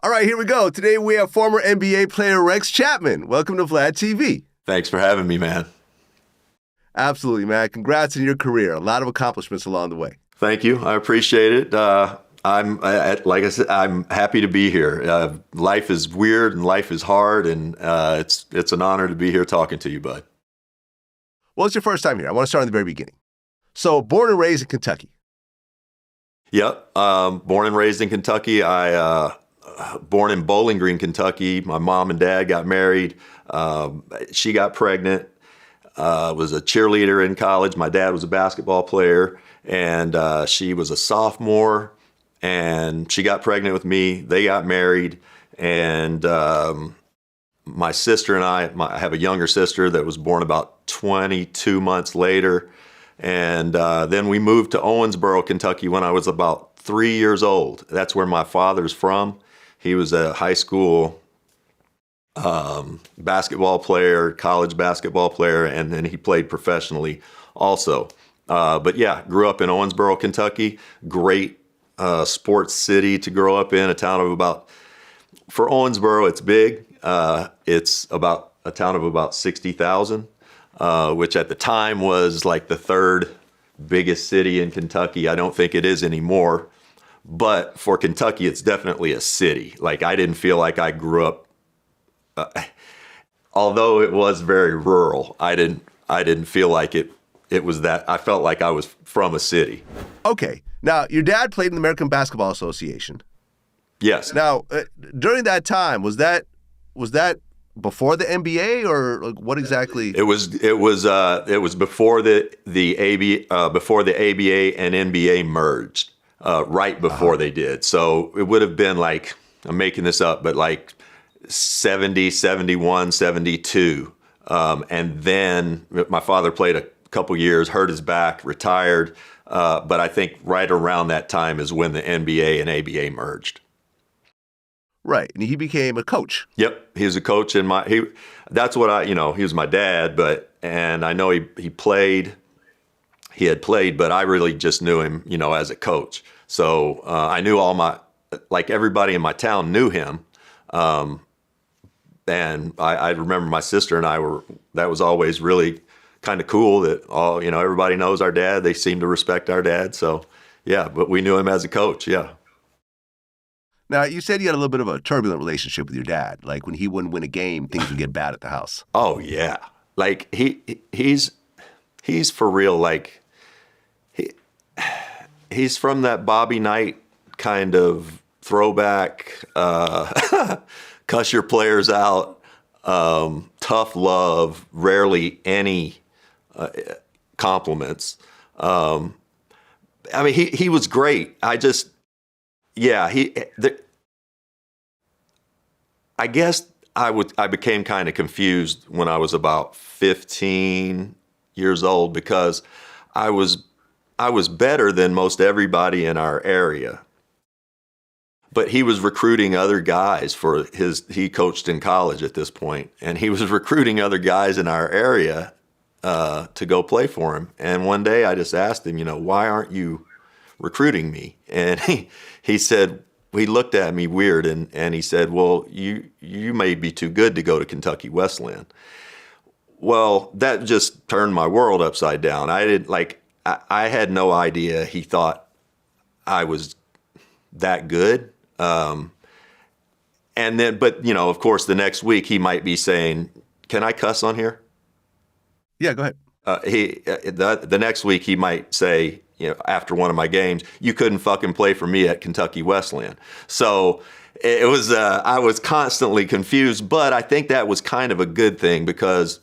All right, here we go. Today we have former NBA player Rex Chapman. Welcome to VladTV. Thanks for having me, man. Absolutely, man. Congrats on your career. A lot of accomplishments along the way. Thank you. I appreciate it. Like I said, I'm happy to be here. Life is weird and life is hard, and it's an honor to be here talking to you, bud. Well, it's your first time here. I want to start in the very beginning. So, born and raised in Kentucky. Yep. Born and raised in Kentucky. Born in Bowling Green, Kentucky. My mom and dad got married. She got pregnant. Was a cheerleader in college. My dad was a basketball player, and she was a sophomore, and she got pregnant with me. They got married, and my sister and I have a younger sister that was born about 22 months later, and then we moved to Owensboro, Kentucky when I was about 3 years old. That's where my father's from. He was a high school basketball player, college basketball player, and then he played professionally also. But yeah, grew up in Owensboro, Kentucky. Great sports city to grow up in, a town of for Owensboro, it's big. It's about a town of about 60,000, which at the time was like the third biggest city in Kentucky. I don't think it is anymore. But for Kentucky, it's definitely a city. Like, I didn't feel like I grew up, although it was very rural, I didn't feel like it was that. I felt like I was from a city. Okay. Now, your dad played in the American Basketball Association. Yes. Now, during that time, was that before the NBA, or like what exactly? It was before before the ABA and NBA merged. Right before they did. So it would have been like, I'm making this up, but like 70, 71, 72. And then my father played a couple years, hurt his back, retired. But I think right around that time is when the NBA and ABA merged. Right. And he became a coach. Yep. He was a coach he was my dad, and I know he played. He had played, but I really just knew him, as a coach. So I knew like everybody in my town knew him. And I remember my sister and that was always really kind of cool that everybody knows our dad. They seem to respect our dad. So yeah, but we knew him as a coach. Yeah. Now, you said you had a little bit of a turbulent relationship with your dad. Like when he wouldn't win a game, things would get bad at the house. Oh yeah. Like he's for real. Like, he's from that Bobby Knight kind of throwback, cuss your players out, tough love, rarely any compliments. He was great. I guess I became kind of confused when I was about 15 years old because I was better than most everybody in our area, but he was recruiting other guys he coached in college at this point, and he was recruiting other guys in our area to go play for him. And one day I just asked him, why aren't you recruiting me? And he said, he looked at me weird and he said, well, you may be too good to go to Kentucky Wesleyan. Well, that just turned my world upside down. I had no idea he thought I was that good. And then, but of course, the next week he might be saying, "Can I cuss on here?" Yeah, go ahead. The next week he might say, after one of my games, "You couldn't fucking play for me at Kentucky Wesleyan." So it was, I was constantly confused, but I think that was kind of a good thing because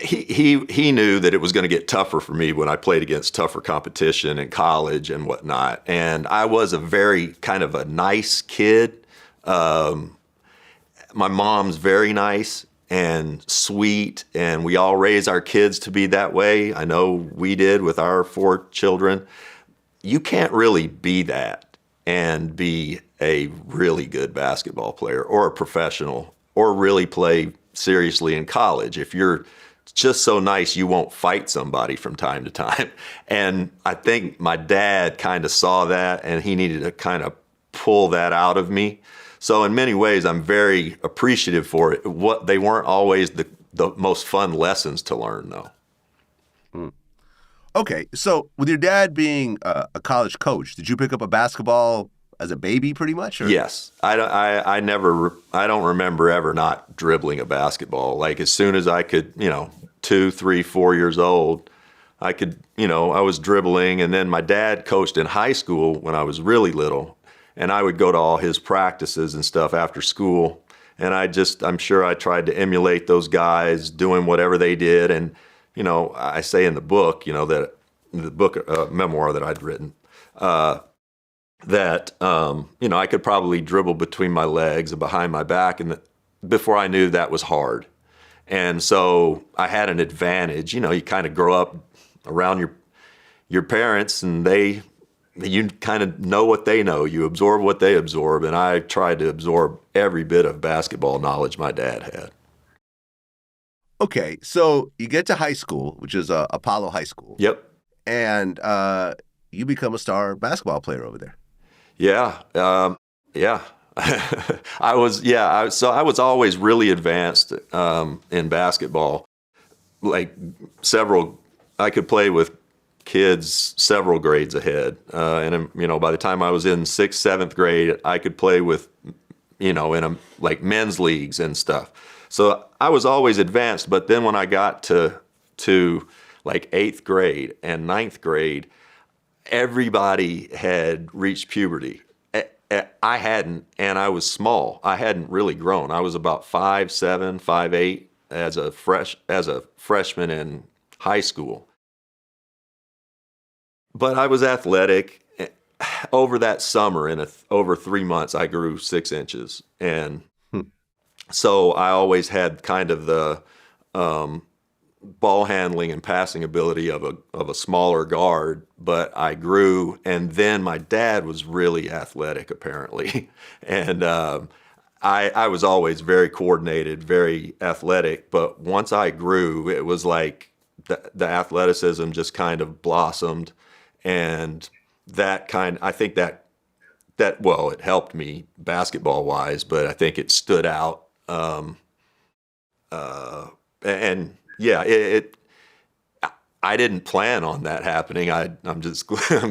he knew that it was going to get tougher for me when I played against tougher competition in college and whatnot. And I was a very kind of a nice kid. My mom's very nice and sweet, and we all raise our kids to be that way. I know we did with our 4 children. You can't really be that and be a really good basketball player or a professional or really play seriously in college if you're just so nice you won't fight somebody from time to time. And I think my dad kind of saw that, and he needed to kind of pull that out of me. So in many ways, I'm very appreciative for it. They weren't always the most fun lessons to learn, though. Okay, so with your dad being a college coach, did you pick up a basketball as a baby, pretty much? Or? Yes, I don't remember ever not dribbling a basketball. Like as soon as I could, 2, 3, 4 years old, I could, I was dribbling. And then my dad coached in high school when I was really little, and I would go to all his practices and stuff after school. And I'm sure I tried to emulate those guys doing whatever they did. And, I say in the book, that the book memoir that I'd written, that, I could probably dribble between my legs and behind my back, and before I knew that was hard. And so I had an advantage. You kind of grow up around your parents, and you kind of know what they know. You absorb what they absorb, and I tried to absorb every bit of basketball knowledge my dad had. Okay, so you get to high school, which is Apollo High School. Yep. And you become a star basketball player over there. Yeah. Yeah. I was always really advanced in basketball. Like I could play with kids several grades ahead. And by the time I was in 6th, 7th grade, I could play with, in men's leagues and stuff. So I was always advanced. But then when I got to like 8th grade and 9th grade, everybody had reached puberty. I hadn't, and I was small. I hadn't really grown. I was about 5'7", 5'8" as a freshman in high school. But I was athletic. Over that summer, over 3 months, I grew 6 inches, and so I always had kind of the ball handling and passing ability of a smaller guard, but I grew. And then my dad was really athletic, apparently, and I was always very coordinated, very athletic. But once I grew, it was like the athleticism just kind of blossomed, and I think that it helped me basketball wise, but I think it stood out. And yeah, I didn't plan on that happening. I'm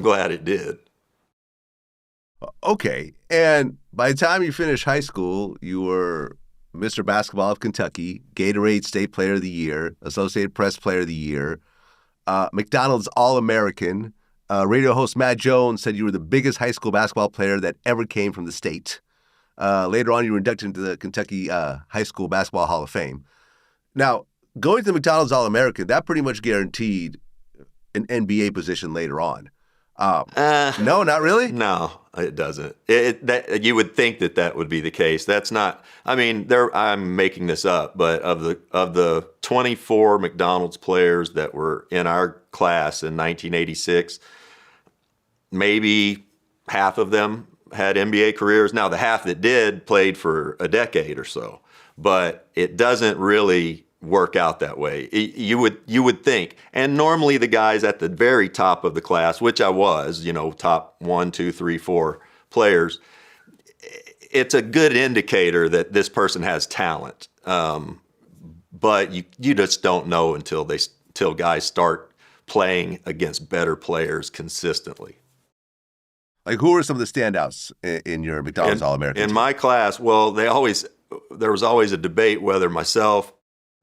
glad it did. Okay. And by the time you finished high school, you were Mr. Basketball of Kentucky, Gatorade State Player of the Year, Associated Press Player of the Year, McDonald's All-American. Radio host Matt Jones said you were the biggest high school basketball player that ever came from the state. Later on, you were inducted into the Kentucky High School Basketball Hall of Fame. Now, going to the McDonald's All-American, that pretty much guaranteed an NBA position later on. No, not really? No, it doesn't. You would think that would be the case. That's not. I mean, I'm making this up, but of the 24 McDonald's players that were in our class in 1986, maybe half of them had NBA careers. Now, the half that did played for a decade or so, but it doesn't really work out that way. You would think. And normally the guys at the very top of the class, which I was, top 1, 2, 3, 4 players, it's a good indicator that this person has talent. But you just don't know until guys start playing against better players consistently. Like, who are some of the standouts in your McDonald's All-American team? In my class, well, there was always a debate whether myself,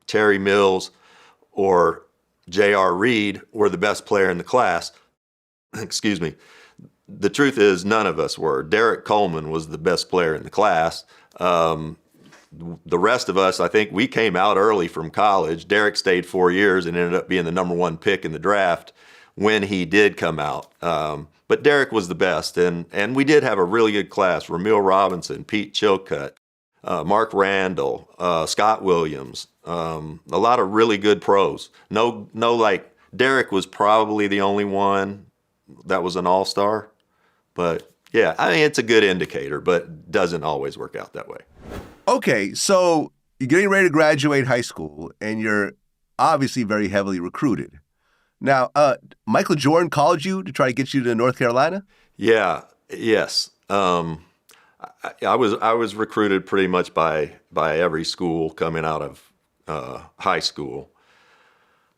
Terry Mills, or J.R. Reed were the best player in the class. Excuse me. The truth is, none of us were. Derek Coleman was the best player in the class. The rest of us, I think we came out early from college. Derek stayed 4 years and ended up being the number 1 pick in the draft when he did come out. But Derek was the best, and we did have a really good class. Ramil Robinson, Pete Chilcutt, Mark Randall, Scott Williams, a lot of really good pros. No, like Derek was probably the only one that was an all-star. But yeah, I mean, it's a good indicator, but doesn't always work out that way. Okay, so you're getting ready to graduate high school, and you're obviously very heavily recruited. Now, Michael Jordan called you to try to get you to North Carolina? Yeah, yes. I was recruited pretty much by every school coming out of high school.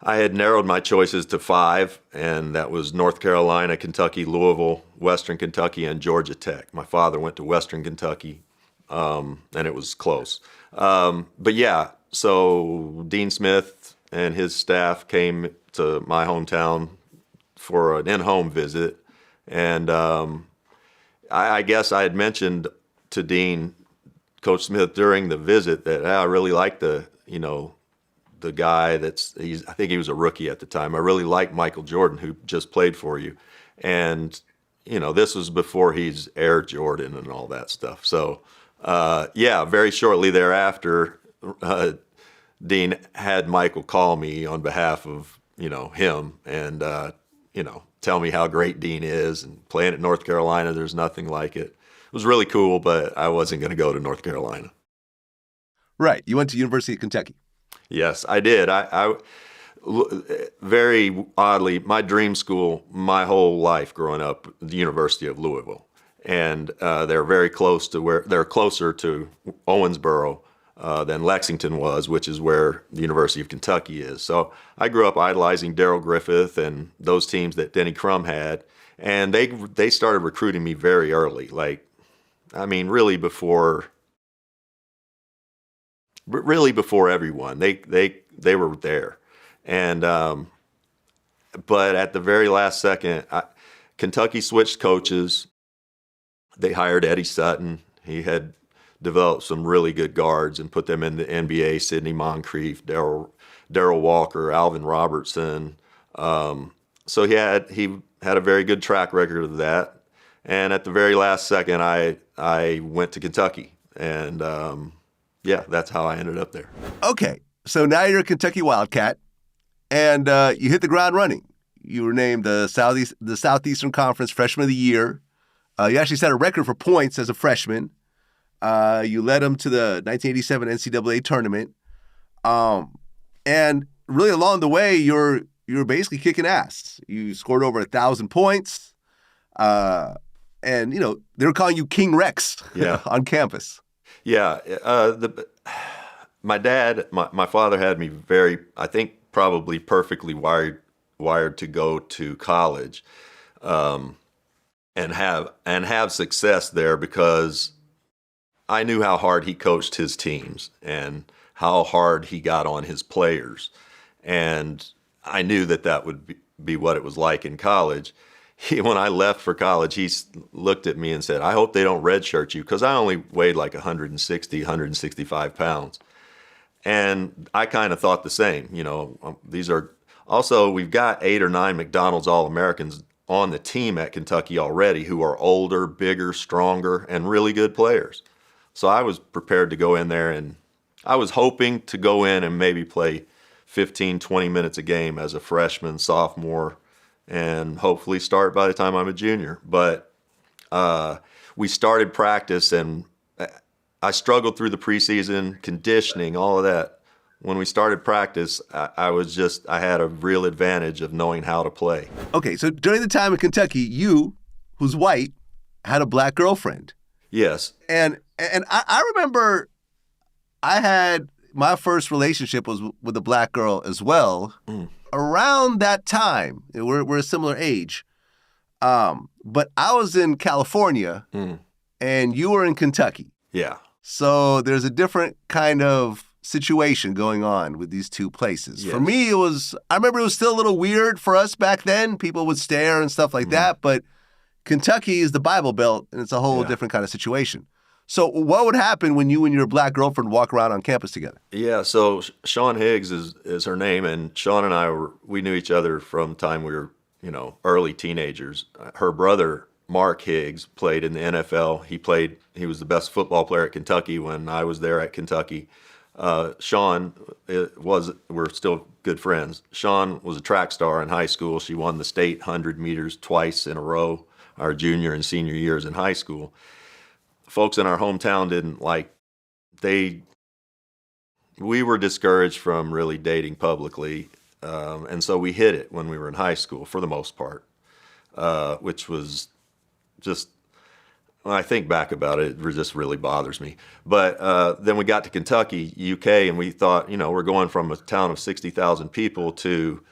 I had narrowed my choices to 5, and that was North Carolina, Kentucky, Louisville, Western Kentucky, and Georgia Tech. My father went to Western Kentucky, and it was close. But yeah, so Dean Smith and his staff came to my hometown for an in-home visit, and I guess I had mentioned to Dean, Coach Smith, during the visit that I really like the guy I think he was a rookie at the time. I really like Michael Jordan, who just played for you. And, this was before he's Air Jordan and all that stuff. So, very shortly thereafter, Dean had Michael call me on behalf of, him and, tell me how great Dean is, and playing at North Carolina, there's nothing like it. It was really cool, but I wasn't going to go to North Carolina. Right. You went to University of Kentucky. Yes, I did. I very oddly, my dream school, my whole life growing up, the University of Louisville, and they're very close to they're closer to Owensboro than Lexington was, which is where the University of Kentucky is. So I grew up idolizing Darrell Griffith and those teams that Denny Crum had, and they started recruiting me very early. Really before everyone. They were there. And but at the very last second, Kentucky switched coaches. They hired Eddie Sutton. He had developed some really good guards and put them in the NBA, Sidney Moncrief, Darrell Walker, Alvin Robertson. So he had a very good track record of that. And at the very last second, I went to Kentucky. And that's how I ended up there. Okay, so now you're a Kentucky Wildcat, and you hit the ground running. You were named the Southeastern Conference Freshman of the Year. You actually set a record for points as a freshman. You led them to the 1987 NCAA tournament, and really along the way, you're basically kicking ass. You scored over 1,000 points, and they were calling you King Rex on campus. Yeah, my dad, my father had me I think probably perfectly wired to go to college, and have success there, because I knew how hard he coached his teams and how hard he got on his players, and I knew that would be what it was like in college. When I left for college, he looked at me and said, I hope they don't redshirt you, because I only weighed like 165 pounds. And I kind of thought the same. We've got 8 or 9 McDonald's All-Americans on the team at Kentucky already who are older, bigger, stronger, and really good players. So I was prepared to go in there, and I was hoping to go in and maybe play 15, 20 minutes a game as a freshman, sophomore, and hopefully start by the time I'm a junior. But we started practice, and I struggled through the preseason, conditioning, all of that. When we started practice, I had a real advantage of knowing how to play. Okay, so during the time in Kentucky, you, who's white, had a black girlfriend. Yes. And I remember I had my first relationship was with a black girl as well. Around that time. We're a similar age. But I was in California, and you were in Kentucky. Yeah. So there's a different kind of situation going on with these two places. Yes. For me, I remember it was still a little weird for us back then. People would stare and stuff like that. But Kentucky is the Bible Belt, and it's a whole different kind of situation. So what would happen when you and your black girlfriend walk around on campus together? Yeah, so Sean Higgs is her name, and Sean and I we knew each other from the time we were, early teenagers. Her brother, Mark Higgs, played in the NFL. He was the best football player at Kentucky when I was there at Kentucky. Sean we're still good friends. Sean was a track star in high school. She won the state 100 meters twice in a row, our junior and senior years in high school. Folks in our hometown we were discouraged from really dating publicly. And so we hid it when we were in high school for the most part, which was just, when I think back about it, it just really bothers me. But then we got to Kentucky, UK, and we thought, we're going from a town of 60,000 people to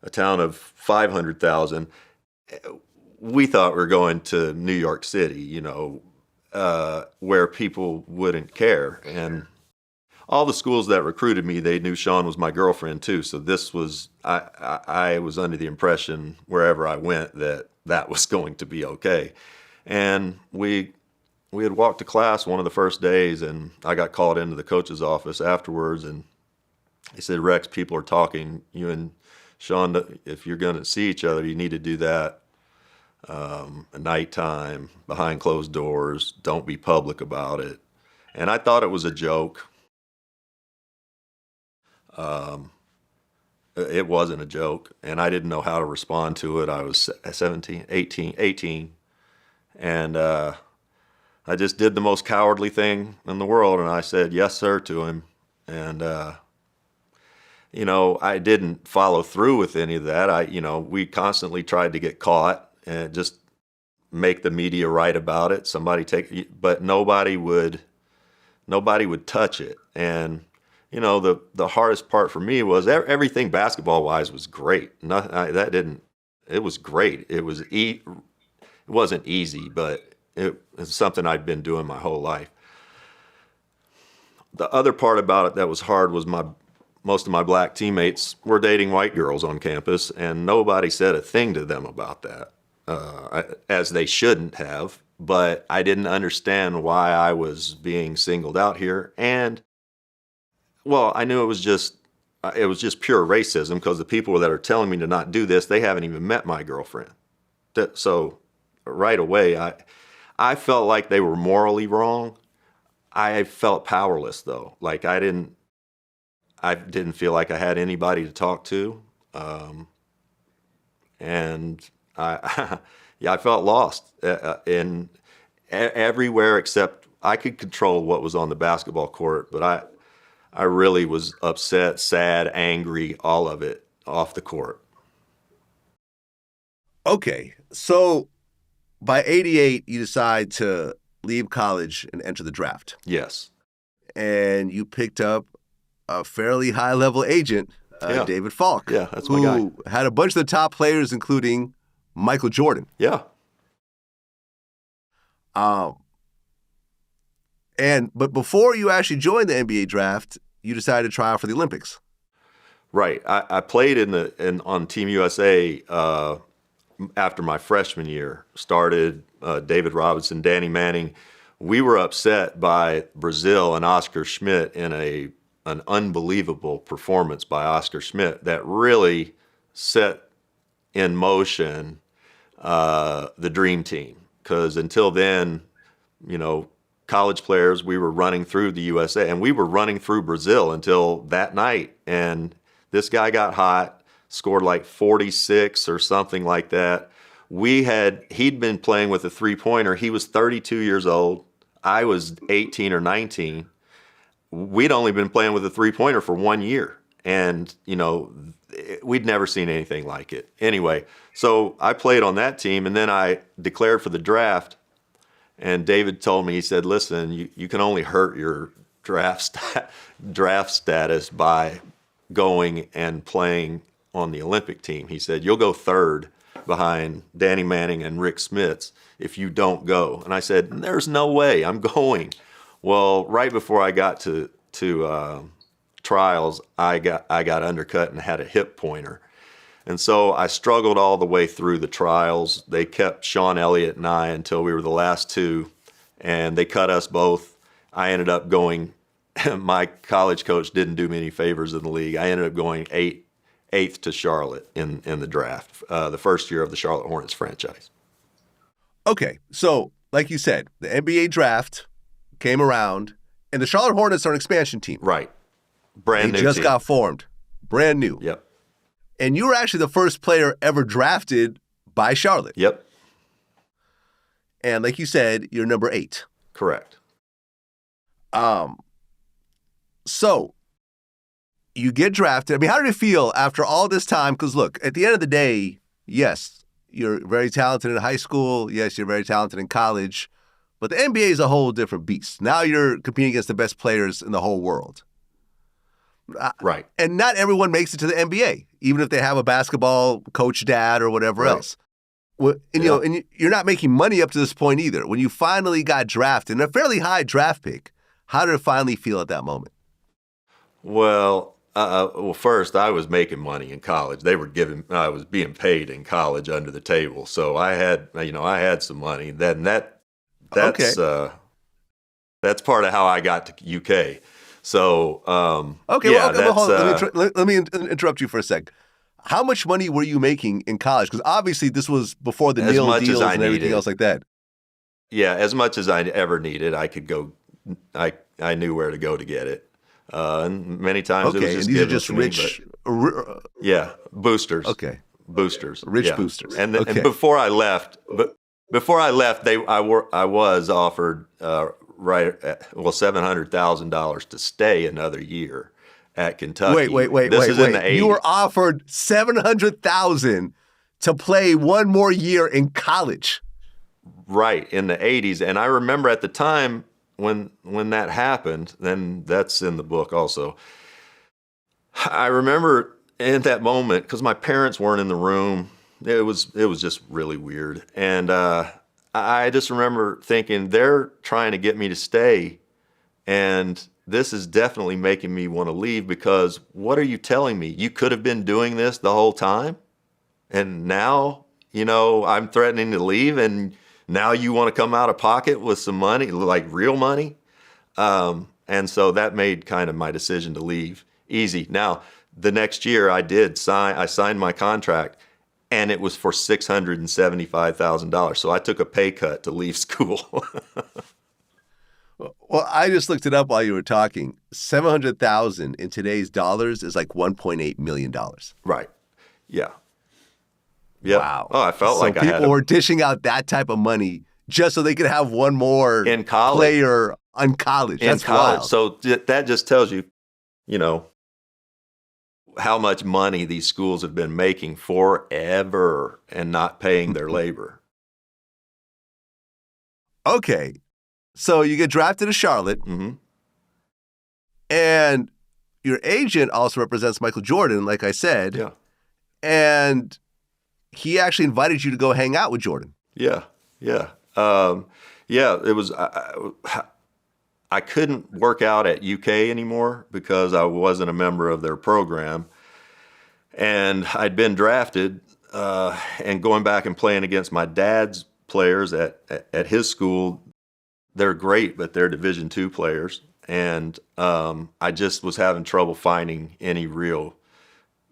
a town of 500,000. We thought we were going to New York City, where people wouldn't care. And all the schools that recruited me, they knew Sean was my girlfriend too. So this was, I was under the impression wherever I went that was going to be okay. And we had walked to class one of the first days, and I got called into the coach's office afterwards, and he said, Rex, people are talking. You and Sean, if you're going to see each other, you need to do that at nighttime, behind closed doors. Don't be public about it. And I thought it was a joke. It wasn't a joke, and I didn't know how to respond to it. I was 18. And I just did the most cowardly thing in the world, and I said yes, sir, to him. And, I didn't follow through with any of that. We constantly tried to get caught and just make the media write about it. But nobody would touch it. And, the hardest part for me was everything basketball-wise was great. It was great. It wasn't easy, but it's something I'd been doing my whole life. The other part about it that was hard was most of my black teammates were dating white girls on campus, and nobody said a thing to them about that, as they shouldn't have. But I didn't understand why I was being singled out here. And, well, I knew it was just pure racism, because the people that are telling me to not do this, they haven't even met my girlfriend. So right away, I felt like they were morally wrong. I felt powerless, though. Like I didn't feel like I had anybody to talk to, and I felt lost in everywhere except I could control what was on the basketball court, but I really was upset, sad, angry, all of it off the court. Okay, so by 88, you decide to leave college and enter the draft. Yes. And you picked up a fairly high-level agent, David Falk. Yeah, that's my guy. Who had a bunch of the top players, including Michael Jordan. Yeah. But before you actually joined the NBA draft, you decided to try out for the Olympics. Right. I played on Team USA after my freshman year. Started David Robinson, Danny Manning. We were upset by Brazil and Oscar Schmidt in an unbelievable performance by Oscar Schmidt that really set in motion the dream team. Because until then, college players, we were running through the USA, and we were running through Brazil until that night. And this guy got hot, scored like 46 or something like that. He'd been playing with a three-pointer. He was 32 years old. I was 18 or 19. We'd only been playing with a three-pointer for 1 year. And, we'd never seen anything like it. Anyway, so I played on that team, and then I declared for the draft. And David told me, he said, listen, you can only hurt your draft status by going and playing on the Olympic team. He said, you'll go third behind Danny Manning and Rick Smits if you don't go. And I said, there's no way, I'm going. Well, right before I got to trials, I got undercut and had a hip pointer. And so I struggled all the way through the trials. They kept Sean Elliott and I until we were the last two, and they cut us both. I ended up going, my college coach didn't do me any favors in the league. I ended up going eighth to Charlotte in the draft, the first year of the Charlotte Hornets franchise. Okay, so like you said, the NBA draft came around, and the Charlotte Hornets are an expansion team. Right. Brand new They just team. got formed. Brand new. Yep. And you were actually the first player ever drafted by Charlotte. Yep. And like you said, you're number 8. Correct. So you get drafted. I mean, how did it feel after all this time? Because look, at the end of the day, yes, you're very talented in high school. Yes, you're very talented in college. But the NBA is a whole different beast. Now you're competing against the best players in the whole world. Right. And not everyone makes it to the NBA, even if they have a basketball coach dad or whatever else. Well, and, and you're not making money up to this point either. When you finally got drafted, and a fairly high draft pick, how did it finally feel at that moment? Well, first I was making money in college. I was being paid in college under the table, so I had some money. Then that's part of how I got to UK. So hold on. Let me interrupt you for a sec. How much money were you making in college? Because obviously this was before the NIL deals and everything else like that. Yeah, as much as I ever needed, I could go. I knew where to go to get it. And many times it was just these are just boosters. Okay, boosters, boosters. And before I left, I was offered $700,000 to stay another year at Kentucky. Wait. This is in the 80s. You were offered $700,000 to play one more year in college. Right, in the 80s. And I remember at the time when that happened, then that's in the book also. I remember in that moment, because my parents weren't in the room, it was just really weird. And I just remember thinking, they're trying to get me to stay, and this is definitely making me want to leave, because what are you telling me? You could have been doing this the whole time, and now, I'm threatening to leave, and now you want to come out of pocket with some money, like real money? And so that made kind of my decision to leave easy. Now, the next year I signed my contract, and it was for $675,000. So I took a pay cut to leave school. Well, I just looked it up while you were talking. $700,000 in today's dollars is like $1.8 million. Right. Yeah. Yeah. Wow. Oh, I felt like people were dishing out that type of money just so they could have one more in college. Player on college. That's wild. So that just tells you, how much money these schools have been making forever and not paying their labor. Okay. So you get drafted to Charlotte, and your agent also represents Michael Jordan, like I said. Yeah. And he actually invited you to go hang out with Jordan. Yeah. It was, I couldn't work out at UK anymore because I wasn't a member of their program. And I'd been drafted, and going back and playing against my dad's players at his school. They're great, but they're Division II players. And I just was having trouble finding any real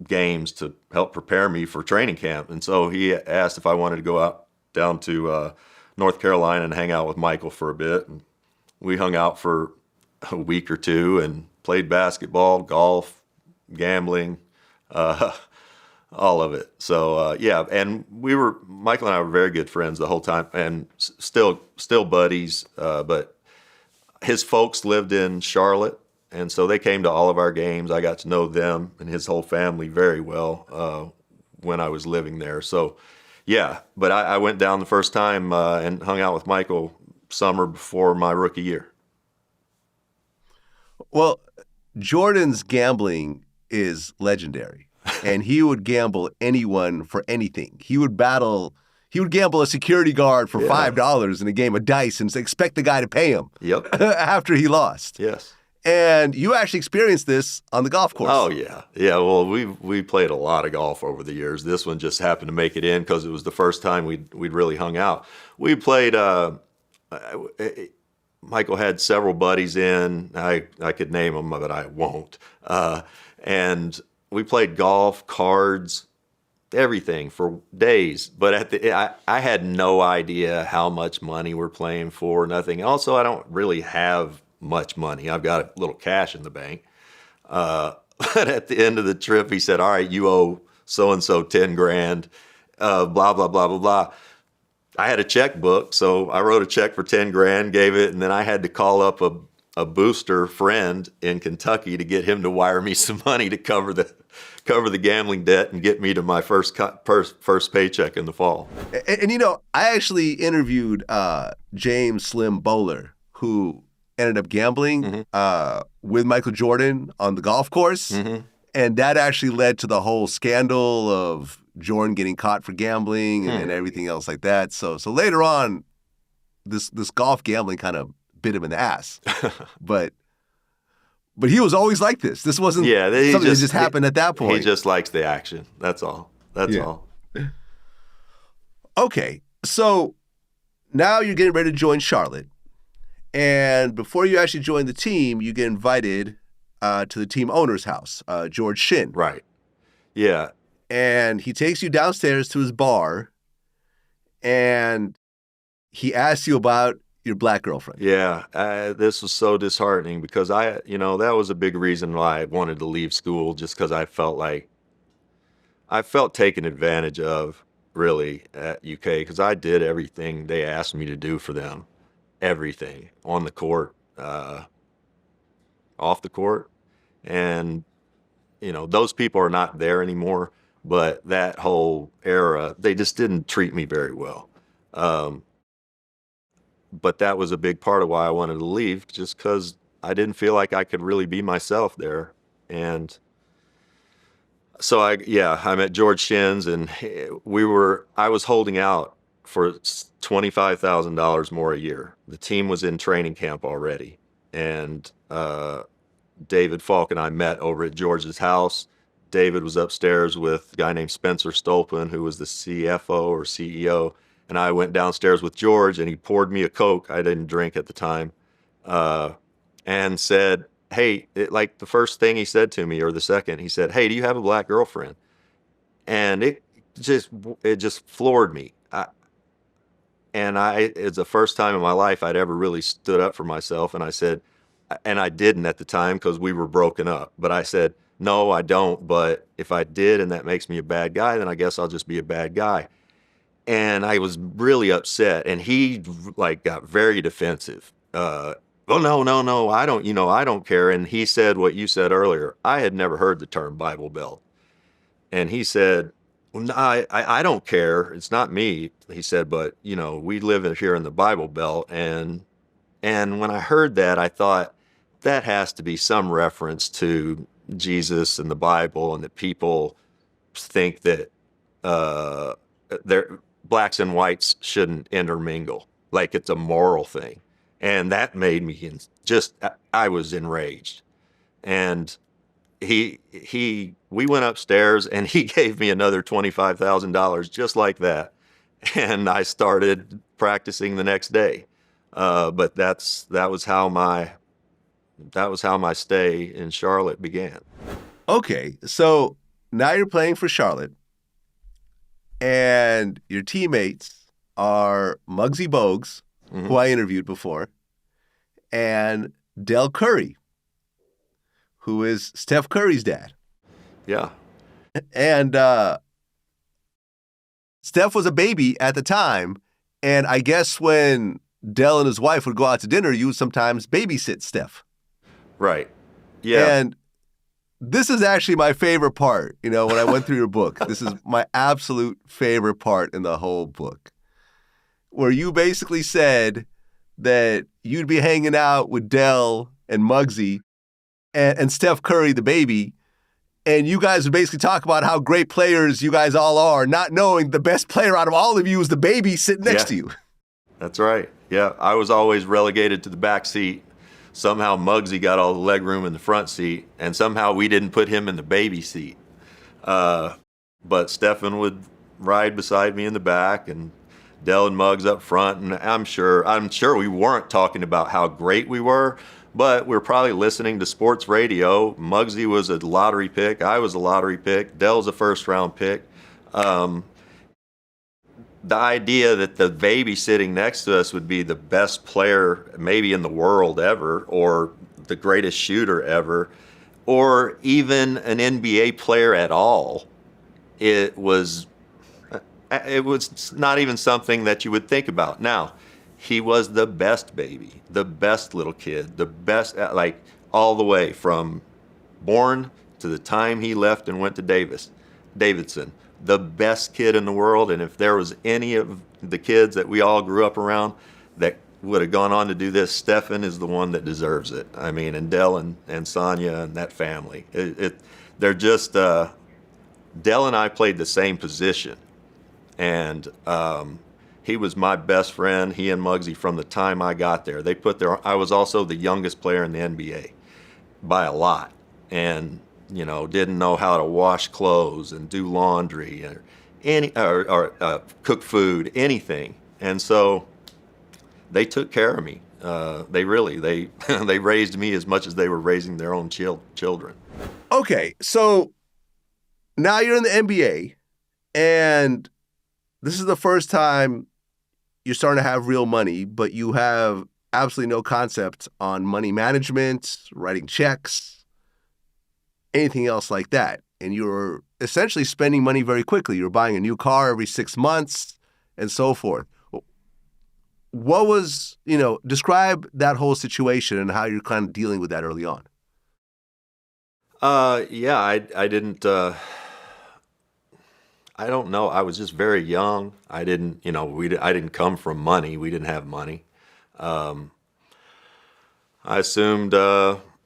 games to help prepare me for training camp. And so he asked if I wanted to go out down to North Carolina and hang out with Michael for a bit. And we hung out for a week or two and played basketball, golf, gambling, all of it. So and Michael and I were very good friends the whole time, and still buddies. But his folks lived in Charlotte, and so they came to all of our games. I got to know them and his whole family very well when I was living there. So but I went down the first time and hung out with Michael summer before my rookie year. Well, Jordan's gambling is legendary. And he would gamble anyone for anything. He would gamble a security guard for $5 in a game of dice and expect the guy to pay him. Yep. After he lost. Yes. And you actually experienced this on the golf course. Oh yeah. Well, we played a lot of golf over the years. This one just happened to make it in because it was the first time we'd really hung out. We played. Michael had several buddies in. I could name them, but I won't. And we played golf, cards, everything for days. But I had no idea how much money we're playing for, nothing. Also, I don't really have much money. I've got a little cash in the bank. But at the end of the trip, he said, all right, you owe so-and-so 10 grand, blah, blah, blah, blah, blah. I had a checkbook, so I wrote a check for 10 grand, gave it, and then I had to call up a a booster friend in Kentucky to get him to wire me some money to cover the gambling debt and get me to my first paycheck in the fall. And I actually interviewed James Slim Bowler, who ended up gambling with Michael Jordan on the golf course. Mm-hmm. And that actually led to the whole scandal of Jordan getting caught for gambling and everything else like that. So later on, this golf gambling kind of bit him in the ass. But he was always like this. This wasn't something that just happened at that point. He just likes the action. That's all. That's all. Okay, so now you're getting ready to join Charlotte. And before you actually join the team, you get invited to the team owner's house, George Shinn. Right. Yeah. And he takes you downstairs to his bar, and he asks you about your black girlfriend. Yeah. This was so disheartening because that was a big reason why I wanted to leave school, just because I felt taken advantage of, really, at UK, because I did everything they asked me to do for them. Everything on the court, off the court. And, those people are not there anymore, but that whole era, they just didn't treat me very well. But that was a big part of why I wanted to leave, just because I didn't feel like I could really be myself there. And so I'm at George Shinn's, and I was holding out for $25,000 more a year. The team was in training camp already, and David Falk and I met over at George's house. David was upstairs with a guy named Spencer Stolpen, who was the CFO or CEO, and I went downstairs with George, and he poured me a Coke. I didn't drink at the time, and said, hey, the first thing he said to me, or the second, he said, hey, do you have a black girlfriend? And it just floored me. It's the first time in my life I'd ever really stood up for myself. And I said, and I didn't at the time because we were broken up, but I said, no, I don't. But if I did, and that makes me a bad guy, then I guess I'll just be a bad guy. And I was really upset. And he got very defensive. Oh, no, I don't care. And he said what you said earlier. I had never heard the term Bible Belt. And he said, well, no, I don't care. It's not me. He said, but, we live here in the Bible Belt. And when I heard that, I thought that has to be some reference to Jesus and the Bible, and that people think that blacks and whites shouldn't intermingle, like it's a moral thing. And that made me I was enraged. And we went upstairs, and he gave me another $25,000 just like that. And I started practicing the next day. But that was how my stay in Charlotte began. Okay, so now you're playing for Charlotte, and your teammates are Muggsy Bogues, who I interviewed before, and Del Curry, who is Steph Curry's dad. Yeah. And Steph was a baby at the time, and I guess when Del and his wife would go out to dinner, you would sometimes babysit Steph. Right. Yeah. And this is actually my favorite part, when I went through your book. This is my absolute favorite part in the whole book, where you basically said that you'd be hanging out with Del and Muggsy and Steph Curry, the baby, and you guys would basically talk about how great players you guys all are, not knowing the best player out of all of you is the baby sitting next to you. That's right. Yeah, I was always relegated to the back seat. Somehow Muggsy got all the leg room in the front seat, and somehow we didn't put him in the baby seat. But Stephen would ride beside me in the back, and Del and Muggs up front. And I'm sure we weren't talking about how great we were, but we're probably listening to sports radio. Muggsy was a lottery pick. I was a lottery pick. Del's a first-round pick. The idea that the baby sitting next to us would be the best player maybe in the world ever, or the greatest shooter ever, or even an NBA player at all, it was not even something that you would think about. Now, he was the best baby, the best little kid, the best, like all the way from born to the time he left and went to Davidson, the best kid in the world. And if there was any of the kids that we all grew up around that would have gone on to do this, Stephen is the one that deserves it. I mean, and Dell and Sonia and that family, they're just, Dell and I played the same position. And he was my best friend, he and Muggsy, from the time I got there. I was also the youngest player in the NBA by a lot. And, didn't know how to wash clothes and do laundry or cook food, anything. And so they took care of me. They raised me as much as they were raising their own children. Okay, so now you're in the NBA, and this is the first time you're starting to have real money, but you have absolutely no concept on money management, writing checks, anything else like that. And you're essentially spending money very quickly. You're buying a new car every 6 months and so forth. What was, describe that whole situation and how you're kind of dealing with that early on. Yeah, I didn't, I don't know. I was just very young. I didn't, I didn't come from money. We didn't have money. I assumed,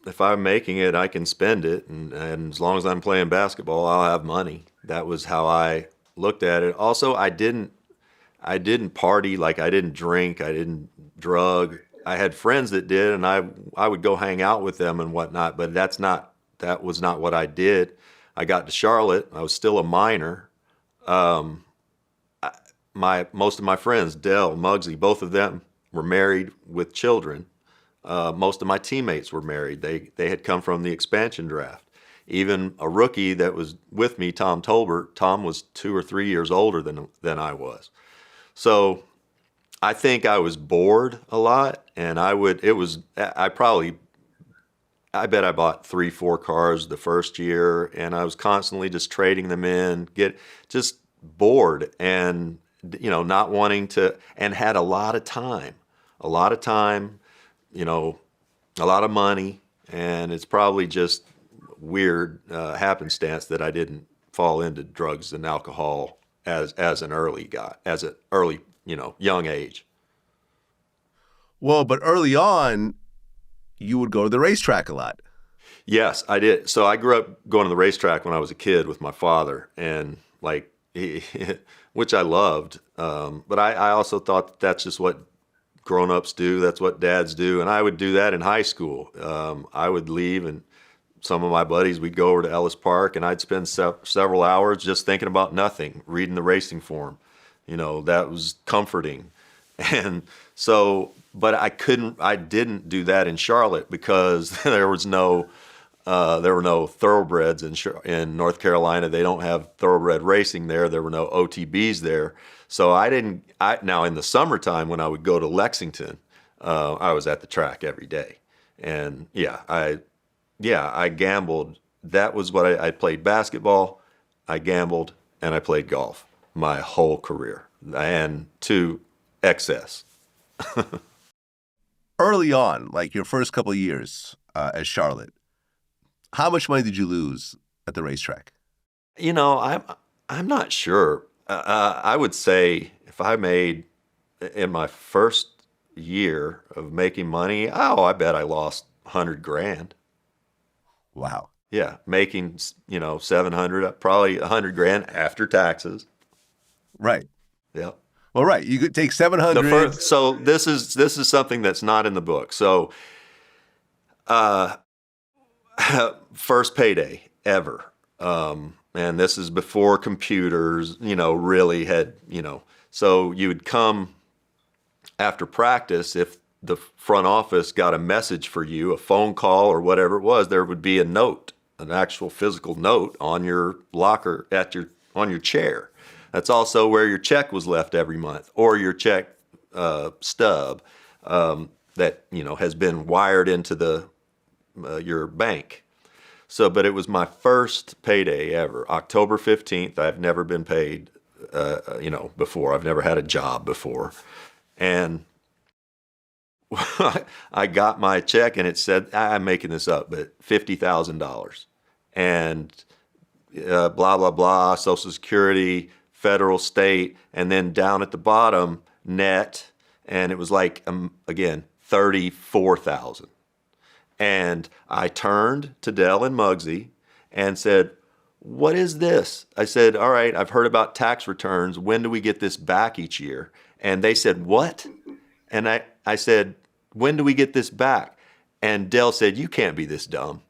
if I'm making it, I can spend it. And as long as I'm playing basketball, I'll have money. That was how I looked at it. Also, I didn't party, like I didn't drink, I didn't drug. I had friends that did, and I would go hang out with them and whatnot, but that was not what I did. I got to Charlotte, I was still a minor. Most of my friends, Dell, Muggsy, both of them were married with children. Most of my teammates were married. They had come from the expansion draft. Even a rookie that was with me, Tom Tolbert, Tom was 2 or 3 years older than I was. So I think I was bored a lot, and I bet I bought 3-4 cars the first year, and I was constantly just trading them in, just bored and, not wanting to, and had a lot of time, a lot of money, and it's probably just weird happenstance that I didn't fall into drugs and alcohol as an early guy, as an early, young age. Well, but early on, you would go to the racetrack a lot. Yes, I did. So I grew up going to the racetrack when I was a kid with my father, and which I loved. But I also thought that's just what grown-ups do. That's what dads do. And I would do that in high school. I would leave, and some of my buddies, we'd go over to Ellis Park, and I'd spend several hours just thinking about nothing, reading the racing form. That was comforting. And so, but I didn't do that in Charlotte because there were no thoroughbreds in North Carolina. They don't have thoroughbred racing there. There were no OTBs there. So now in the summertime when I would go to Lexington, I was at the track every day. And I gambled. That was what I played basketball, I gambled, and I played golf my whole career, and to excess. Early on, like your first couple of years at Charlotte, how much money did you lose at the racetrack? I'm not sure. I would say if I made, in my first year of making money, I bet I lost $100,000. Wow. Yeah, making 700, probably $100,000 after taxes. Right. Yeah. Well, right. You could take 700. So this is something that's not in the book. So, first payday ever, and this is before computers, really had, So you would come after practice. If the front office got a message for you, a phone call or whatever it was, there would be a note, an actual physical note on your locker on your chair. That's also where your check was left every month, or your check stub that has been wired into your bank. So, but it was my first payday ever, October 15th. I've never been paid, before. I've never had a job before, and I got my check and it said, I'm making this up, but $50,000. And blah, blah, blah, Social Security, federal, state, and then down at the bottom, net. And it was like, again, 34,000. And I turned to Dell and Muggsy and said, what is this? I said, all right, I've heard about tax returns. When do we get this back each year? And they said, what? And I said, when do we get this back? And Dell said, you can't be this dumb.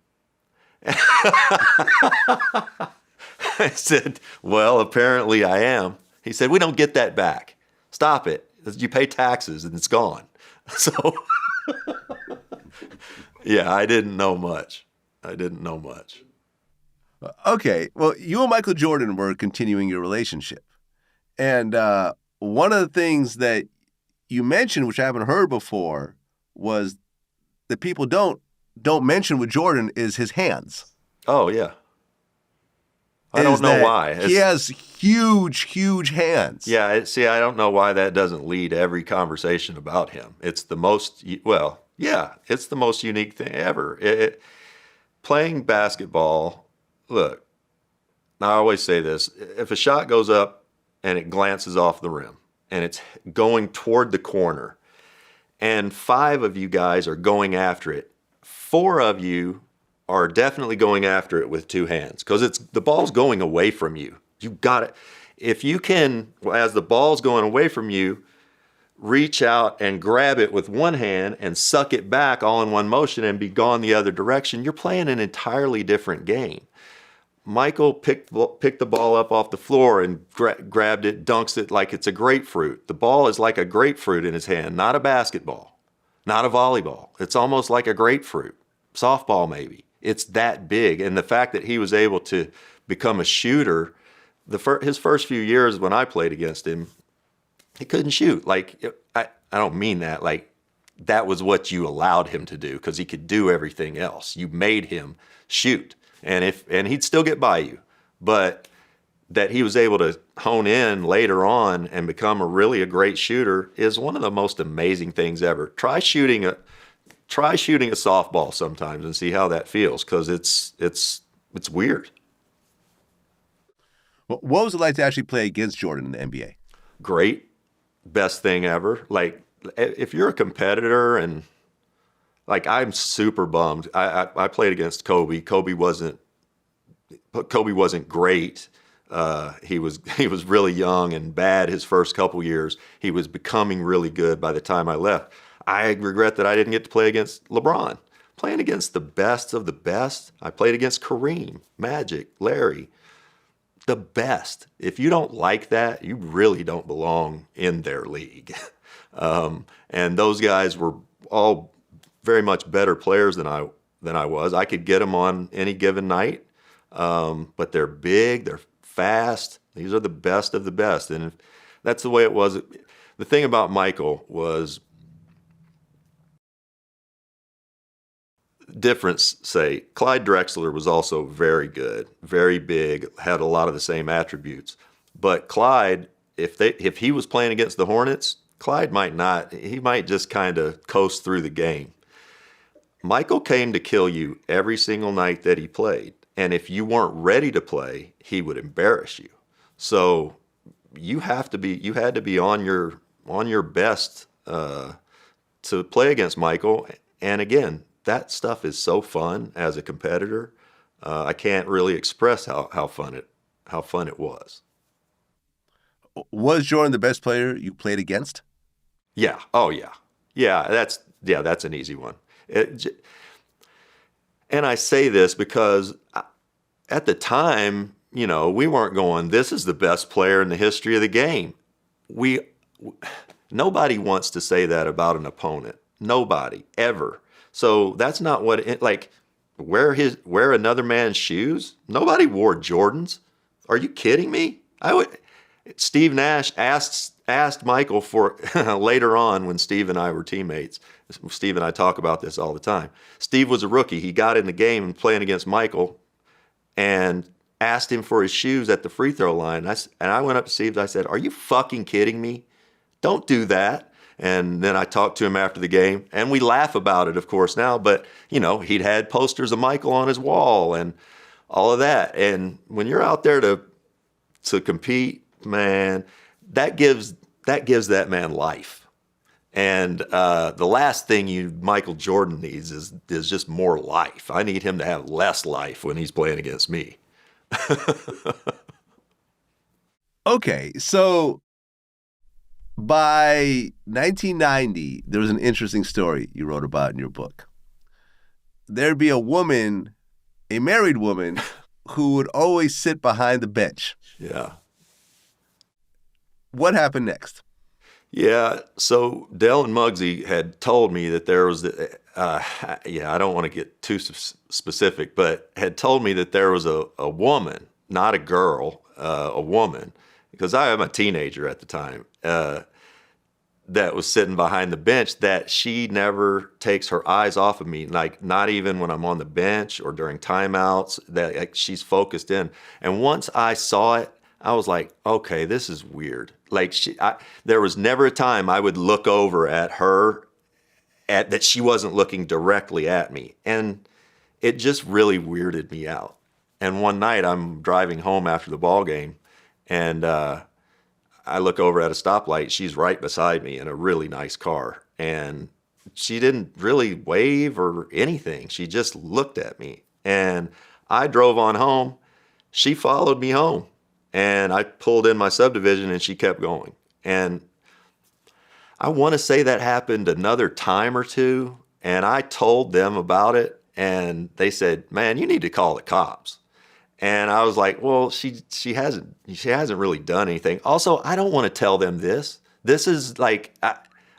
I said, well, apparently I am. He said, we don't get that back. Stop it. You pay taxes and it's gone. So, yeah, I didn't know much. Okay. Well, you and Michael Jordan were continuing your relationship. And one of the things that you mentioned, which I haven't heard before, was that people don't mention with Jordan is his hands. Oh, yeah. I don't know why. He has huge hands. Yeah, I don't know why that doesn't lead every conversation about him. It's the most, it's the most unique thing ever. Playing basketball, look, I always say this, if a shot goes up and it glances off the rim and it's going toward the corner and 5 of you guys are going after it, 4 of you are definitely going after it with 2 hands because the ball's going away from you. You got it. If you can, as the ball's going away from you, reach out and grab it with one hand and suck it back all in one motion and be gone the other direction, you're playing an entirely different game. Michael picked the ball up off the floor and grabbed it, dunks it like it's a grapefruit. The ball is like a grapefruit in his hand, not a basketball, not a volleyball. It's almost like a grapefruit, softball maybe. It's that big. And the fact that he was able to become a shooter, his first few years when I played against him, he couldn't shoot. Like, I don't mean that. Like, that was what you allowed him to do because he could do everything else. You made him shoot. And he'd still get by you. But that he was able to hone in later on and become a great shooter is one of the most amazing things ever. Try shooting a softball sometimes and see how that feels because it's weird. What was it like to actually play against Jordan in the NBA? Great. Best thing ever. Like, if you're a competitor and, like, I'm super bummed. I played against Kobe. Kobe wasn't great. He was really young and bad his first couple years. He was becoming really good by the time I left. I regret that I didn't get to play against LeBron. Playing against the best of the best. I played against Kareem, Magic, Larry. The best. If you don't like that, you really don't belong in their league. And those guys were all very much better players than I was. I could get them on any given night, but they're big, they're fast. These are the best of the best. And that's the way it was. The thing about Michael was difference, say, Clyde Drexler was also very good, very big, had a lot of the same attributes. But Clyde, if he was playing against the Hornets, Clyde might not. He might just kind of coast through the game. Michael came to kill you every single night that he played. And if you weren't ready to play, he would embarrass you. So you had to be on your best to play against Michael. And again, that stuff is so fun as a competitor. I can't really express how fun it was. Was Jordan the best player you played against? Yeah. Oh yeah. Yeah. That's an easy one. And I say this because at the time, we weren't going, this is the best player in the history of the game. Nobody wants to say that about an opponent. Nobody, ever. So that's not wear another man's shoes? Nobody wore Jordans. Are you kidding me? Steve Nash asked Michael for later on when Steve and I were teammates. Steve and I talk about this all the time. Steve was a rookie. He got in the game and playing against Michael and asked him for his shoes at the free throw line. And I went up to Steve and I said, are you fucking kidding me? Don't do that. And then I talked to him after the game, and we laugh about it, of course, now. But, he'd had posters of Michael on his wall and all of that. And when you're out there to compete, man, that gives that man life. And the last thing Michael Jordan needs is just more life. I need him to have less life when he's playing against me. Okay, so by 1990, there was an interesting story you wrote about in your book. There'd be a married woman, who would always sit behind the bench. Yeah. What happened next? Yeah, so Dell and Muggsy had told me that there was, I don't want to get too specific, but had told me that there was a woman, not a girl, a woman, because I am a teenager at the time, that was sitting behind the bench, that she never takes her eyes off of me, like not even when I'm on the bench or during timeouts, that like, she's focused in. And once I saw it, I was like, okay, this is weird. Like there was never a time I would look over at her that she wasn't looking directly at me. And it just really weirded me out. And one night I'm driving home after the ball game, and I look over at a stoplight. She's right beside me in a really nice car. And she didn't really wave or anything. She just looked at me. And I drove on home. She followed me home. And I pulled in my subdivision, and she kept going. And I want to say that happened another time or two. And I told them about it. And they said, man, you need to call the cops. And I was like, well, she hasn't really done anything. Also, I don't want to tell them this. This is like,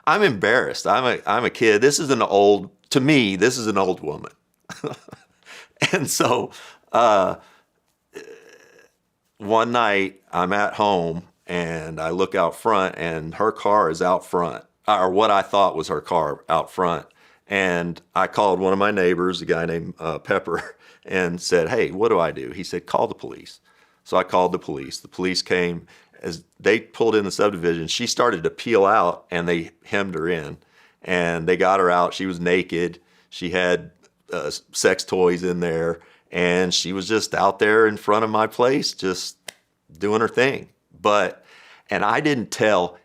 I'm embarrassed. I'm a kid. This is to me, this is an old woman. And so one night I'm at home, and I look out front, and her car is out front, or what I thought was her car out front. And I called one of my neighbors, a guy named Pepper, and said, hey, what do I do? He said, call the police. So I called the police. The police came. As they pulled in the subdivision, she started to peel out, and they hemmed her in. And they got her out. She was naked. She had sex toys in there. And she was just out there in front of my place, just doing her thing. And I didn't tell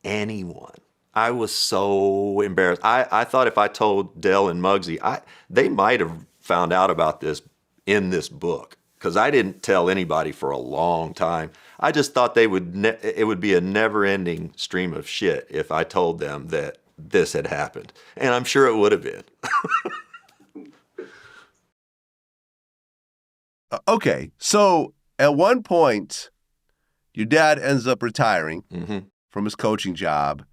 anyone. I was so embarrassed. I thought if I told Dell and Muggsy, they might have found out about this in this book, because I didn't tell anybody for a long time. I just thought it would be a never-ending stream of shit if I told them that this had happened. And I'm sure it would have been. Okay, so at one point, your dad ends up retiring from his coaching job,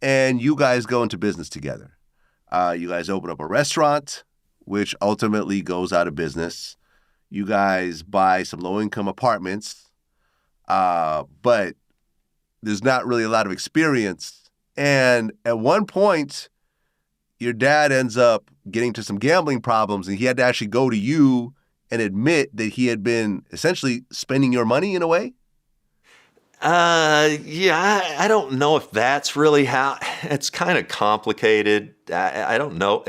and you guys go into business together. You guys open up a restaurant, which ultimately goes out of business. You guys buy some low-income apartments, but there's not really a lot of experience. And at one point, your dad ends up getting to some gambling problems, and he had to actually go to you and admit that he had been essentially spending your money in a way? Yeah, I don't know if that's really how. It's kind of complicated. I don't know.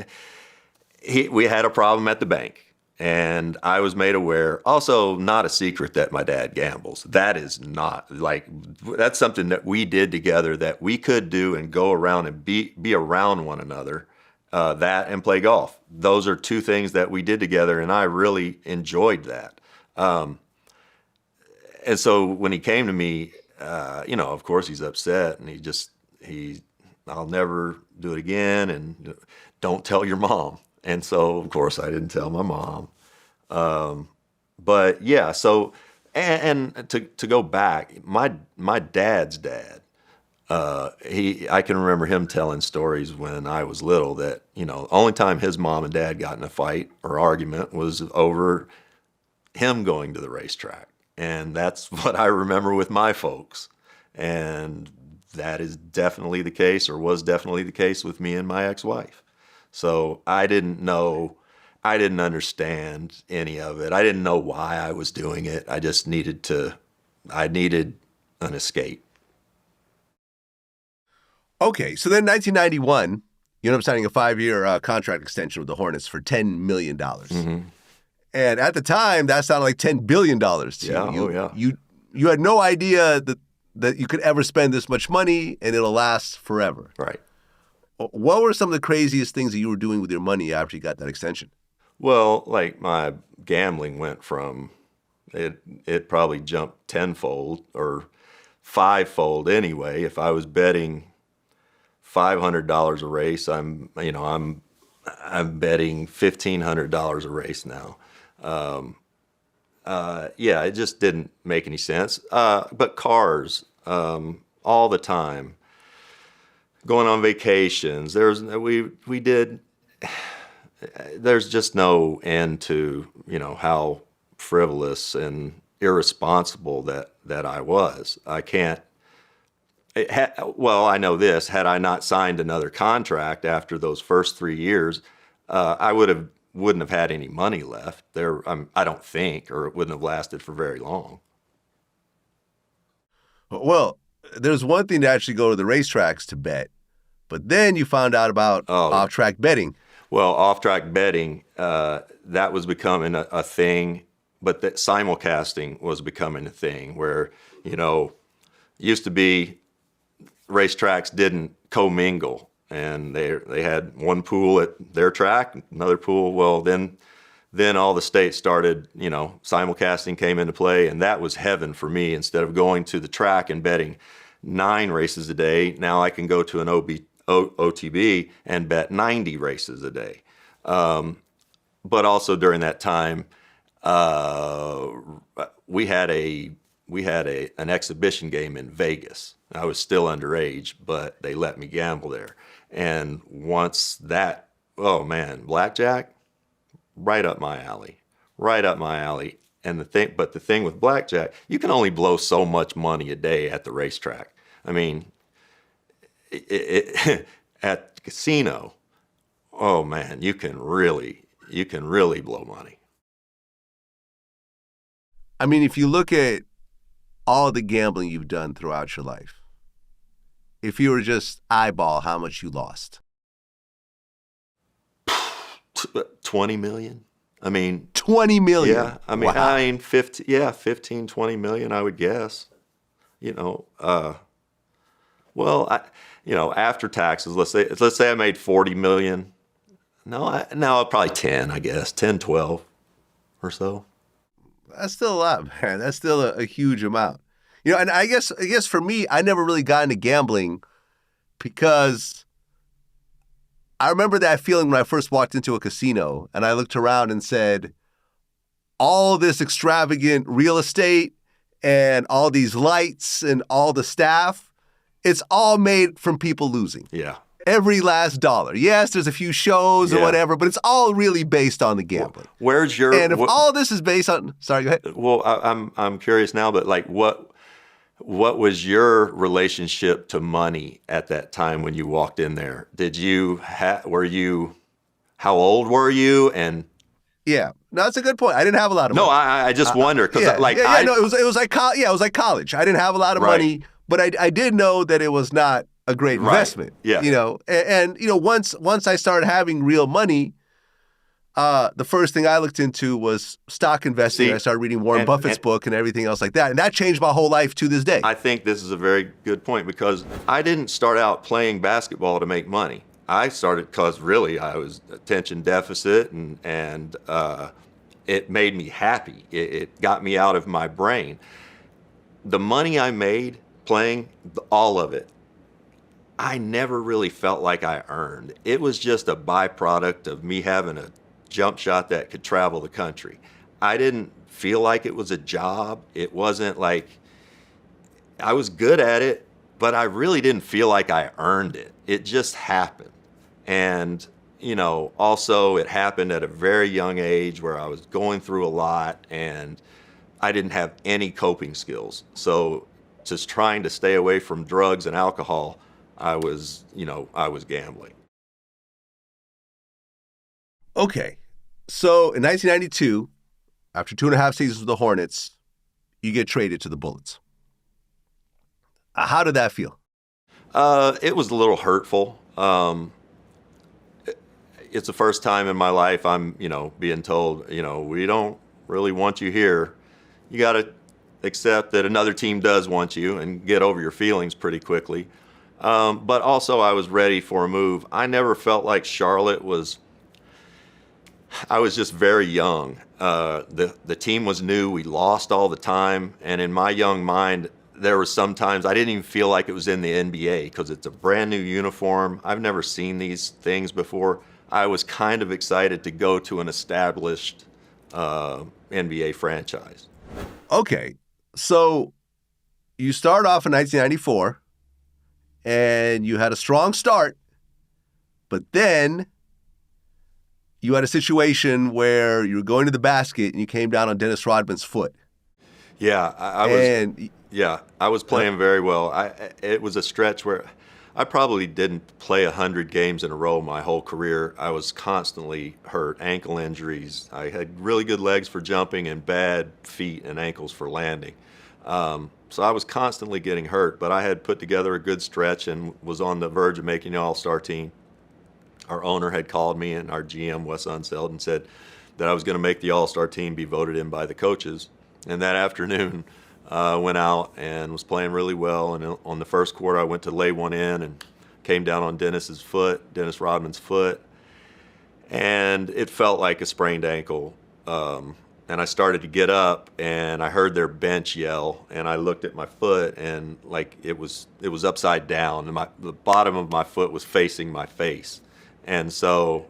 We had a problem at the bank, and I was made aware. Also, not a secret that my dad gambles. That is not that's something that we did together that we could do and go around and be around one another. That and play golf. Those are two things that we did together, and I really enjoyed that. And so when he came to me, of course he's upset, and I'll never do it again, and don't tell your mom. And so of course I didn't tell my mom. But yeah, so and to go back, my dad's dad. I can remember him telling stories when I was little that, only time his mom and dad got in a fight or argument was over him going to the racetrack. And that's what I remember with my folks. And that is definitely the case, or was definitely the case with me and my ex-wife. So I didn't understand any of it. I didn't know why I was doing it. I just needed an escape. Okay, so then 1991, you end up signing a 5-year contract extension with the Hornets for $10 million. Mm-hmm. And at the time, that sounded like $10 billion to you. You had no idea that you could ever spend this much money and it'll last forever. Right. What were some of the craziest things that you were doing with your money after you got that extension? Well, like my gambling went from, it probably jumped tenfold or fivefold anyway. If I was betting $500 a race, I'm betting $1,500 a race now. It just didn't make any sense. But cars, all the time, going on vacations. We did. There's just no end to how frivolous and irresponsible that I was. I can't. I know this. Had I not signed another contract after those first 3 years, I wouldn't have had any money left there. I don't think, or it wouldn't have lasted for very long. Well, there's one thing to actually go to the racetracks to bet, but then you found out about off-track betting. Well, off-track betting, that was becoming a thing, but that simulcasting was becoming a thing where, used to be racetracks didn't commingle, and they had one pool at their track, another pool. Well, then all the states started, simulcasting came into play, and that was heaven for me. Instead of going to the track and betting 9 races a day, now I can go to an OTB and bet 90 races a day. But also during that time, we had an exhibition game in Vegas. I was still underage, but they let me gamble there. And once that, blackjack, right up my alley. And the thing with blackjack, you can only blow so much money a day at the racetrack. I mean, at the casino, oh man, you can really blow money. I mean, if you look at all the gambling you've done throughout your life, if you were just eyeball how much you lost. 20 million. I mean, 20 million. Yeah. I mean, wow. 15, 20 million, I would guess. After taxes, let's say I made 40 million. No, probably 10, I guess, 10, 12 or so. That's still a lot, man. That's still a huge amount. And I guess for me, I never really got into gambling because I remember that feeling when I first walked into a casino and I looked around and said, all this extravagant real estate and all these lights and all the staff, it's all made from people losing. Yeah. Every last dollar. Yes, there's a few shows or whatever, but it's all really based on the gambling. And if all this is based on, sorry, go ahead. Well, I'm curious now, but like what was your relationship to money at that time when you walked in there? How old were you? And yeah, no, that's a good point. I didn't have a lot of money. No, I just wonder because it was like college. I didn't have a lot of money, but I did know that it was not a great investment. Yeah. And once I started having real money, the first thing I looked into was stock investing. I started reading Warren Buffett's book and everything else like that. And that changed my whole life to this day. I think this is a very good point because I didn't start out playing basketball to make money. I started because really I was attention deficit and it made me happy. It got me out of my brain. The money I made playing, all of it, I never really felt like I earned. It was just a byproduct of me having a jump shot that could travel the country. I didn't feel like it was a job. It wasn't like I was good at it, but I really didn't feel like I earned it. It just happened. And, also it happened at a very young age where I was going through a lot and I didn't have any coping skills. So just trying to stay away from drugs and alcohol, I was gambling. Okay. So in 1992, after 2.5 seasons with the Hornets, you get traded to the Bullets. How did that feel? It was a little hurtful. It's the first time in my life I'm, being told, we don't really want you here. You got to accept that another team does want you and get over your feelings pretty quickly. But also, I was ready for a move. I never felt like Charlotte was. I was just very young. The team was new. We lost all the time, and in my young mind, there was sometimes I didn't even feel like it was in the NBA because it's a brand new uniform. I've never seen these things before. I was kind of excited to go to an established NBA franchise. Okay, so you start off in 1994, and you had a strong start, but then you had a situation where you were going to the basket and you came down on Dennis Rodman's foot. Yeah, I was playing very well. It was a stretch where I probably didn't play 100 games in a row my whole career. I was constantly hurt, ankle injuries. I had really good legs for jumping and bad feet and ankles for landing. So I was constantly getting hurt, but I had put together a good stretch and was on the verge of making the All-Star team. Our owner had called me, and our GM, Wes Unseld, and said that I was going to make the All-Star team, be voted in by the coaches. And that afternoon, went out and was playing really well. And on the first quarter, I went to lay one in and came down on Dennis Rodman's foot. And it felt like a sprained ankle. And I started to get up, and I heard their bench yell, and I looked at my foot, and like it was upside down, and the bottom of my foot was facing my face. And so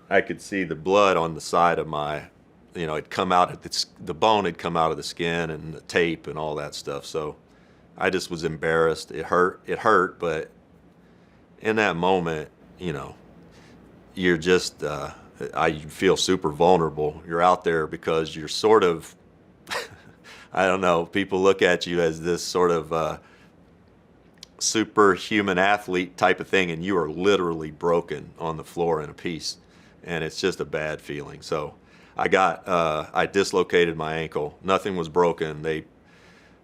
I could see the blood on the side of my, it'd come out, the bone had come out of the skin and the tape and all that stuff. So I just was embarrassed. It hurt, but in that moment, you're just, I feel super vulnerable. You're out there because you're sort of, I don't know, people look at you as this sort of superhuman athlete type of thing, and you are literally broken on the floor in a piece, and it's just a bad feeling. So I dislocated my ankle. Nothing was broken. I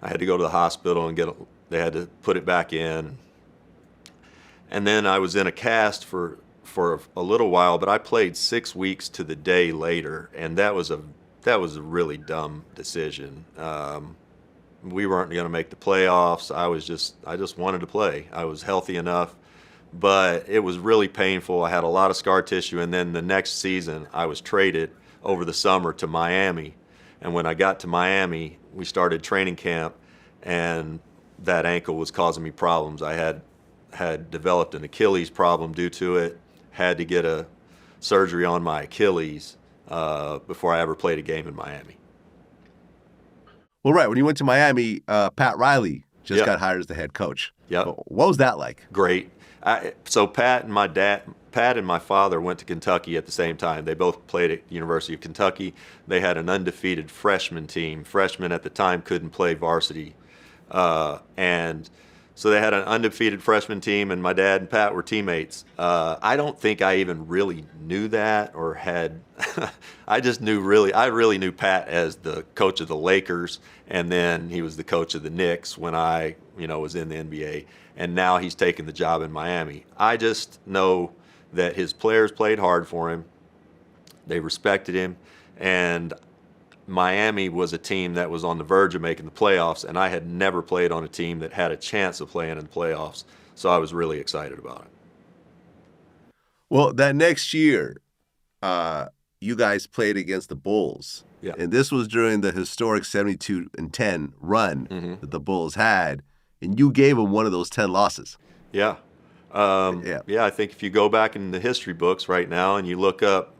had to go to the hospital and they had to put it back in. And then I was in a cast for a little while, but I played 6 weeks to the day later, and that was a really dumb decision. We weren't going to make the playoffs. I just wanted to play. I was healthy enough, but it was really painful. I had a lot of scar tissue, and then the next season I was traded over the summer to Miami. And when I got to Miami, we started training camp, and that ankle was causing me problems. I had developed an Achilles problem due to it, had to get a surgery on my Achilles before I ever played a game in Miami. Well, right. When you went to Miami, Pat Riley just got hired as the head coach. Yeah. What was that like? Great. So Pat and my father went to Kentucky at the same time. They both played at the University of Kentucky. They had an undefeated freshman team. Freshmen at the time couldn't play varsity. And so they had an undefeated freshman team, and my dad and Pat were teammates. I don't think I even really knew that or had I really knew Pat as the coach of the Lakers, and then he was the coach of the Knicks when I was in the NBA, and now he's taken the job in Miami. I just know that his players played hard for him. They respected him, and Miami was a team that was on the verge of making the playoffs, and I had never played on a team that had a chance of playing in the playoffs, so I was really excited about it. Well, that next year, you guys played against the Bulls, and this was during the historic 72-10 run that the Bulls had, and you gave them one of those 10 losses. Yeah. I think if you go back in the history books right now and you look up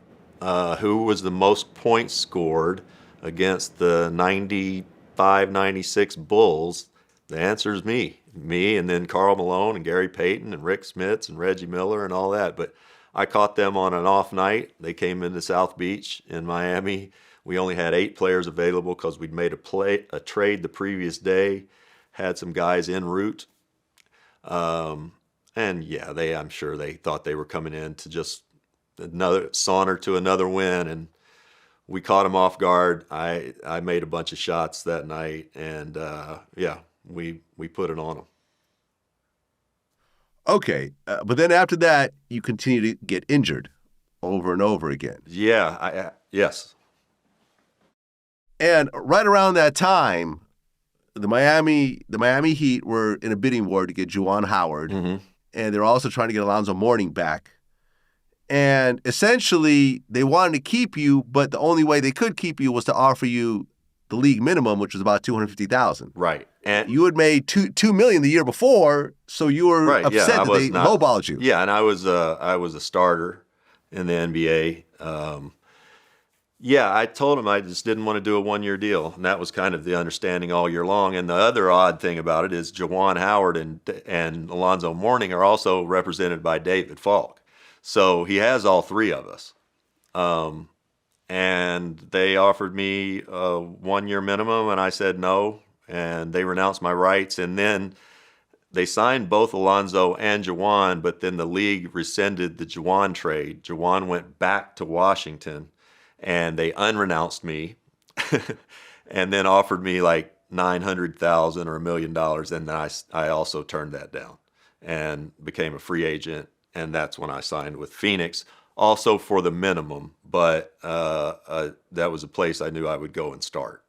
who was the most points scored against the 95-96 Bulls, the answer is me, and then Karl Malone and Gary Payton and Rick Smits and Reggie Miller and all that. But I caught them on an off night. They came into South Beach in Miami. We only had 8 players available because we'd made a trade the previous day, had some guys en route. I'm sure they thought they were coming in to just saunter to another win, and we caught them off guard. I made a bunch of shots that night, and we put it on them. Okay, but then after that, you continue to get injured over and over again. Yeah, yes. And right around that time, the Miami Heat were in a bidding war to get Juwan Howard, and they're also trying to get Alonzo Mourning back. And essentially, they wanted to keep you, but the only way they could keep you was to offer you the league minimum, which was about $250,000. Right. And you had made $2 million the year before, so you were upset that they lowballed you. Yeah, and I was a starter in the NBA. Yeah, I told him I just didn't want to do a one-year deal, and that was kind of the understanding all year long. And the other odd thing about it is Juwan Howard and Alonzo Mourning are also represented by David Falk. So he has all three of us. And they offered me a one-year minimum, and I said no, and they renounced my rights. And then they signed both Alonzo and Juwan, but then the league rescinded the Juwan trade. Juwan went back to Washington, and they unrenounced me and then offered me like $900,000 or $1 million. And then I also turned that down and became a free agent. And that's when I signed with Phoenix, also for the minimum. But that was a place I knew I would go and start.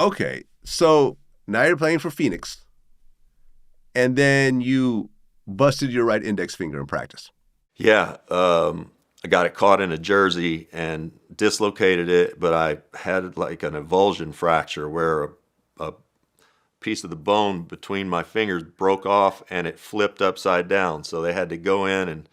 Okay, so now you're playing for Phoenix, and then you busted your right index finger in practice. Yeah, I got it caught in a jersey and dislocated it, but I had like an avulsion fracture where a piece of the bone between my fingers broke off and it flipped upside down. So they had to go in and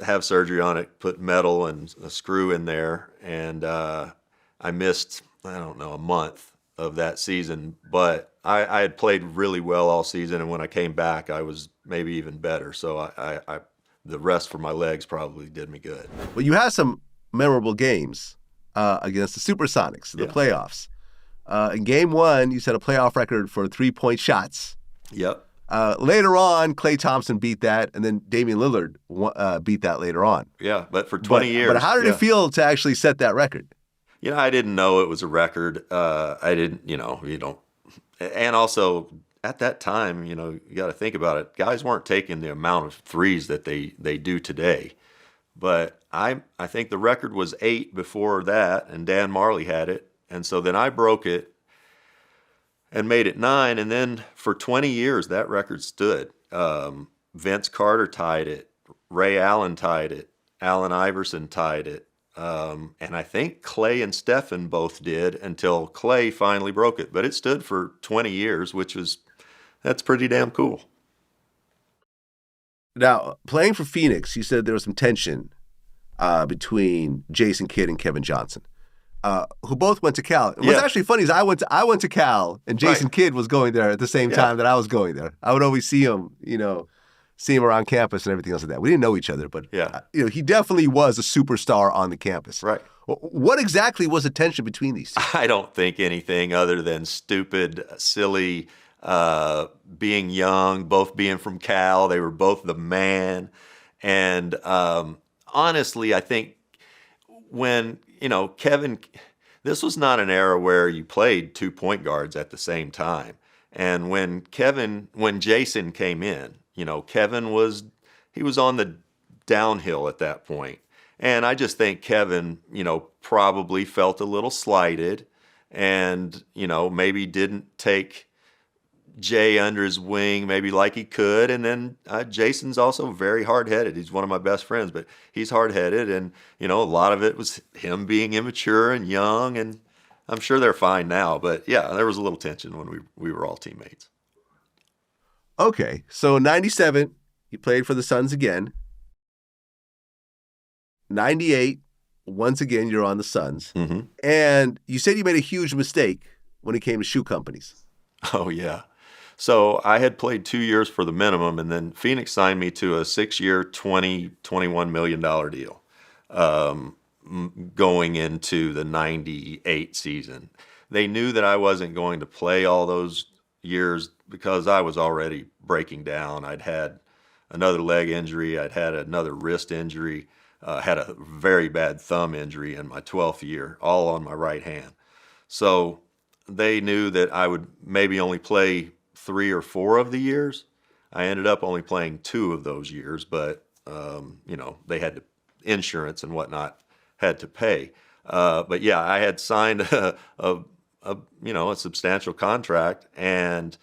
have surgery on it, put metal and a screw in there. And I missed, I don't know, a month of that season. But I had played really well all season, and when I came back, I was maybe even better. So I the rest for my legs probably did me good. Well, you had some memorable games against the Supersonics in the playoffs. In game one, you set a playoff record for 3-point shots. Yep. Later on, Klay Thompson beat that, and then Damian Lillard beat that later on. Yeah, but for 20 years. But how did it feel to actually set that record? You know, I didn't know it was a record. I didn't, you don't. And also, at that time, you got to think about it. Guys weren't taking the amount of threes that they do today. But I think the record was 8 before that, and Dan Marley had it. And so then I broke it and made it 9. And then for 20 years, that record stood. Vince Carter tied it. Ray Allen tied it. Allen Iverson tied it. And I think Klay and Stephen both did until Klay finally broke it. But it stood for 20 years, that's pretty damn cool. Now, playing for Phoenix, you said there was some tension between Jason Kidd and Kevin Johnson, who both went to Cal. And what's actually funny is I went to Cal, and Jason Kidd was going there at the same time that I was going there. I would always see him, see him around campus and everything else like that. We didn't know each other, but he definitely was a superstar on the campus. Right. What exactly was the tension between these two? I don't think anything other than stupid, silly, being young, both being from Cal. They were both the man. And honestly, I think when, Kevin, this was not an era where you played 2 point guards at the same time. And when Jason came in, Kevin was on the downhill at that point. And I just think Kevin, probably felt a little slighted and, maybe didn't take Jay under his wing maybe like he could. And then Jason's also very hard-headed. He's one of my best friends, but he's hard-headed. And, a lot of it was him being immature and young. And I'm sure they're fine now. But, yeah, there was a little tension when we were all teammates. Okay, so in 97, you played for the Suns again. 98, once again, you're on the Suns. Mm-hmm. And you said you made a huge mistake when it came to shoe companies. Oh, yeah. So I had played 2 years for the minimum, and then Phoenix signed me to a 6-year, $21 million deal going into the 98 season. They knew that I wasn't going to play all those years because I was already breaking down. I'd had another leg injury. I'd had another wrist injury. Had a very bad thumb injury in my 12th year, all on my right hand. So they knew that I would maybe only play 3 or 4 of the years. I ended up only playing 2 of those years, but they had to, insurance and whatnot had to pay. But yeah, I had signed a substantial contract, and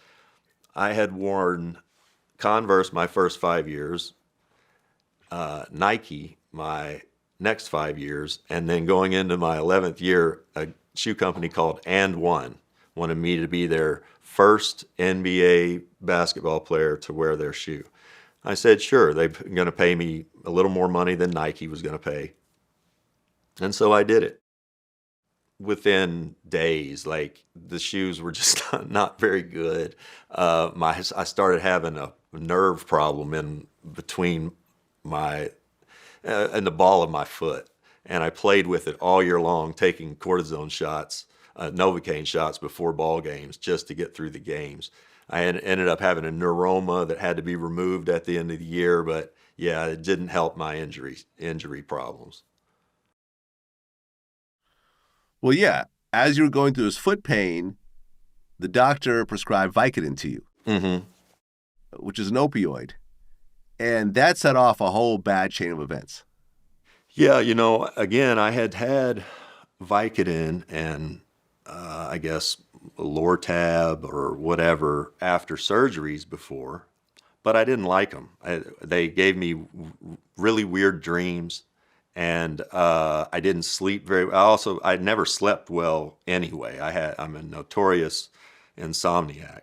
I had worn Converse my first 5 years, Nike my next 5 years, and then going into my 11th year, a shoe company called And One wanted me to be their first NBA basketball player to wear their shoe. I said, sure, they're going to pay me a little more money than Nike was going to pay. And so I did it. Within days, like, the shoes were just not very good. I started having a nerve problem in between and the ball of my foot. And I played with it all year long, taking cortisone shots, Novocaine shots before ball games just to get through the games. I ended up having a neuroma that had to be removed at the end of the year, but yeah, it didn't help my injury problems. Well, yeah, as you were going through this foot pain, the doctor prescribed Vicodin to you, which is an opioid. And that set off a whole bad chain of events. Yeah, again, I had Vicodin and I guess Lortab or whatever after surgeries before, but I didn't like them. They gave me really weird dreams, and I didn't sleep very well. I never slept well anyway. I'm a notorious insomniac.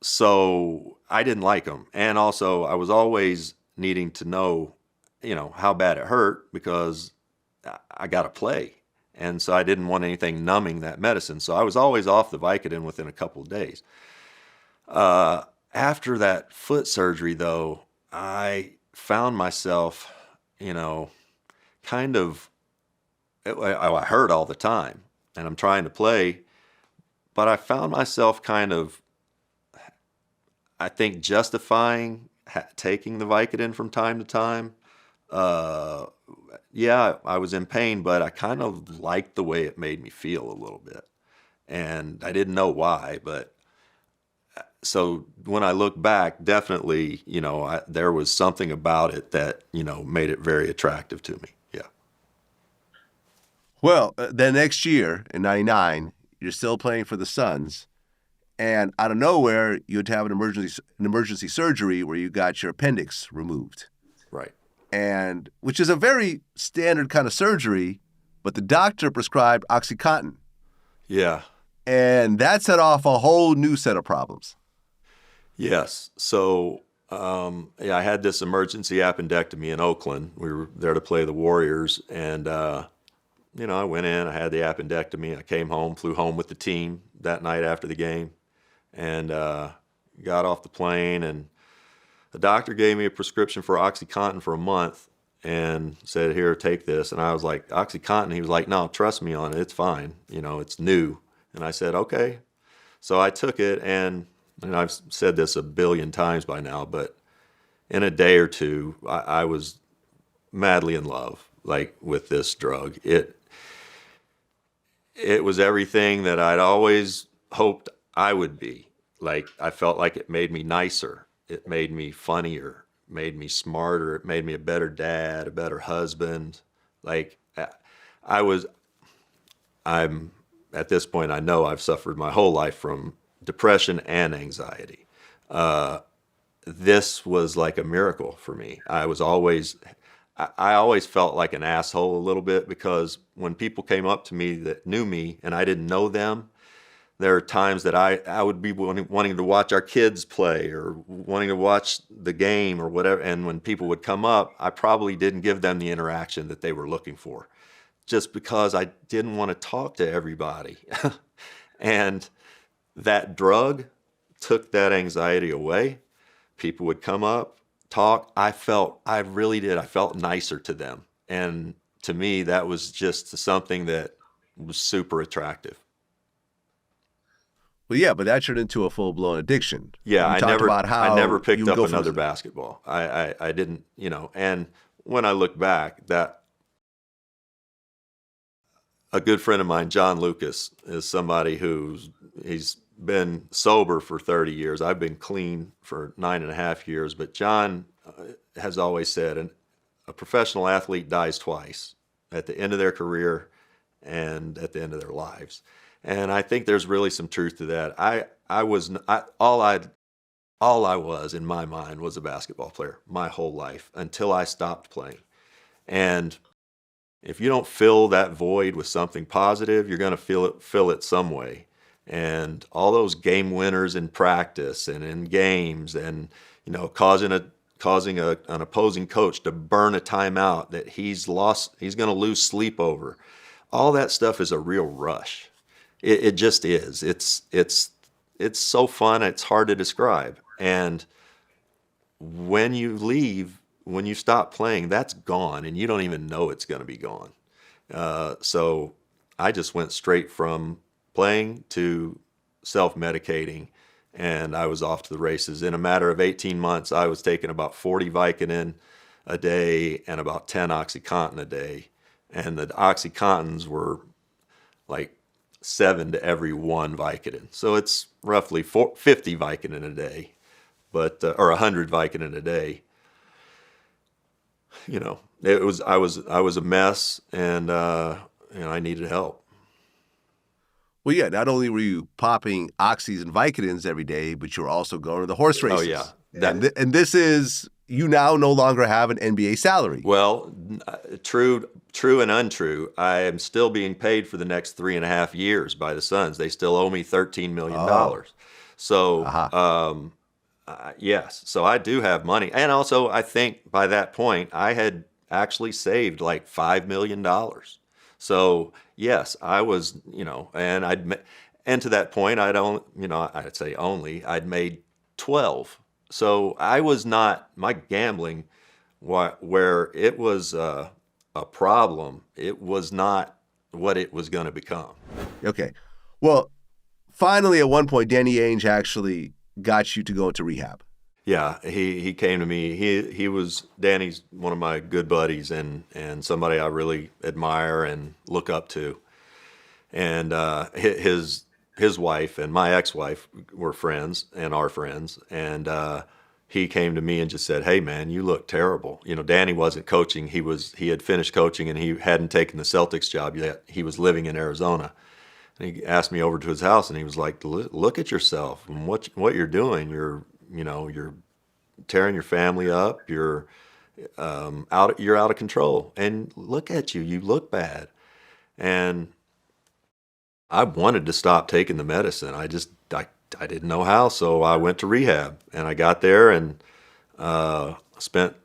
So I didn't like them. And also I was always needing to know, how bad it hurt, because I got to play. And so I didn't want anything numbing that medicine. So I was always off the Vicodin within a couple of days. After that foot surgery, though, I found myself, kind of, I hurt all the time, and I'm trying to play, but I found myself kind of, I think, justifying taking the Vicodin from time to time. Yeah, I was in pain, but I kind of liked the way it made me feel a little bit. And I didn't know why, but so when I look back, definitely, there was something about it that, made it very attractive to me. Yeah. Well, the next year in '99, you're still playing for the Suns. And out of nowhere, you'd have an emergency surgery where you got your appendix removed. Right. And which is a very standard kind of surgery, but the doctor prescribed OxyContin. Yeah. And that set off a whole new set of problems. Yes. So, I had this emergency appendectomy in Oakland. We were there to play the Warriors. And, I went in, I had the appendectomy. I came home, flew home with the team that night after the game, and got off the plane. And the doctor gave me a prescription for OxyContin for a month and said, here, take this. And I was like, OxyContin? He was like, no, trust me on it. It's fine. It's new. And I said, okay. So I took it, and I've said this a billion times by now, but in a day or two, I was madly in love, like, with this drug. It was everything that I'd always hoped I would be. Like, I felt like it made me nicer. It made me funnier, made me smarter. It made me a better dad, a better husband. Like, I'm at this point, I know I've suffered my whole life from depression and anxiety. This was like a miracle for me. I always felt like an asshole a little bit, because when people came up to me that knew me and I didn't know them, there are times that I would be wanting to watch our kids play or wanting to watch the game or whatever. And when people would come up, I probably didn't give them the interaction that they were looking for, just because I didn't want to talk to everybody. And that drug took that anxiety away. People would come up, talk. I really did. I felt nicer to them. And to me, that was just something that was super attractive. Well, yeah, but that turned into a full-blown addiction. Yeah, I never picked up another basketball. I didn't, and when I look back, that a good friend of mine, John Lucas, is somebody he's been sober for 30 years. I've been clean for 9.5 years. But John has always said, a professional athlete dies twice, at the end of their career and at the end of their lives. And I think there's really some truth to that. All I was in my mind was a basketball player my whole life until I stopped playing. And if you don't fill that void with something positive, you're going to fill it some way. And all those game winners in practice and in games, and causing an opposing coach to burn a timeout that he's going to lose sleep over. All that stuff is a real rush. It just is. It's so fun. It's hard to describe. And when you leave, when you stop playing, that's gone, and you don't even know it's going to be gone. So I just went straight from playing to self-medicating, and I was off to the races. In a matter of 18 months, I was taking about 40 Vicodin a day and about 10 OxyContin a day. And the OxyContins were like 7 to every 1 Vicodin. So it's roughly 50 Vicodin a day, or 100 Vicodin a day. I was a mess, and I needed help. Well, yeah, not only were you popping oxys and Vicodins every day, but you were also going to the horse races. Oh, yeah. And this is, you now no longer have an NBA salary. Well, true and untrue. I am still being paid for the next 3.5 years by the Suns. They still owe me $13 million. Oh. So, yes. So I do have money. And also, I think by that point, I had actually saved like $5 million. So, yes, I was, and to that point, I'd say I'd made 12. So I was not, my gambling, where it was a problem, it was not what it was going to become. Okay. Well, finally, at one point, Danny Ainge actually got you to go into rehab. Yeah, he came to me. Danny's one of my good buddies and somebody I really admire and look up to. And his wife and my ex-wife were friends and are friends. And he came to me and just said, "Hey man, you look terrible." Danny wasn't coaching. He had finished coaching and he hadn't taken the Celtics job yet. He was living in Arizona. And he asked me over to his house and he was like, "Look at yourself and what you're doing. You're tearing your family up. You're out of control. And look at you. You look bad." And I wanted to stop taking the medicine. I didn't know how, so I went to rehab. And I got there and spent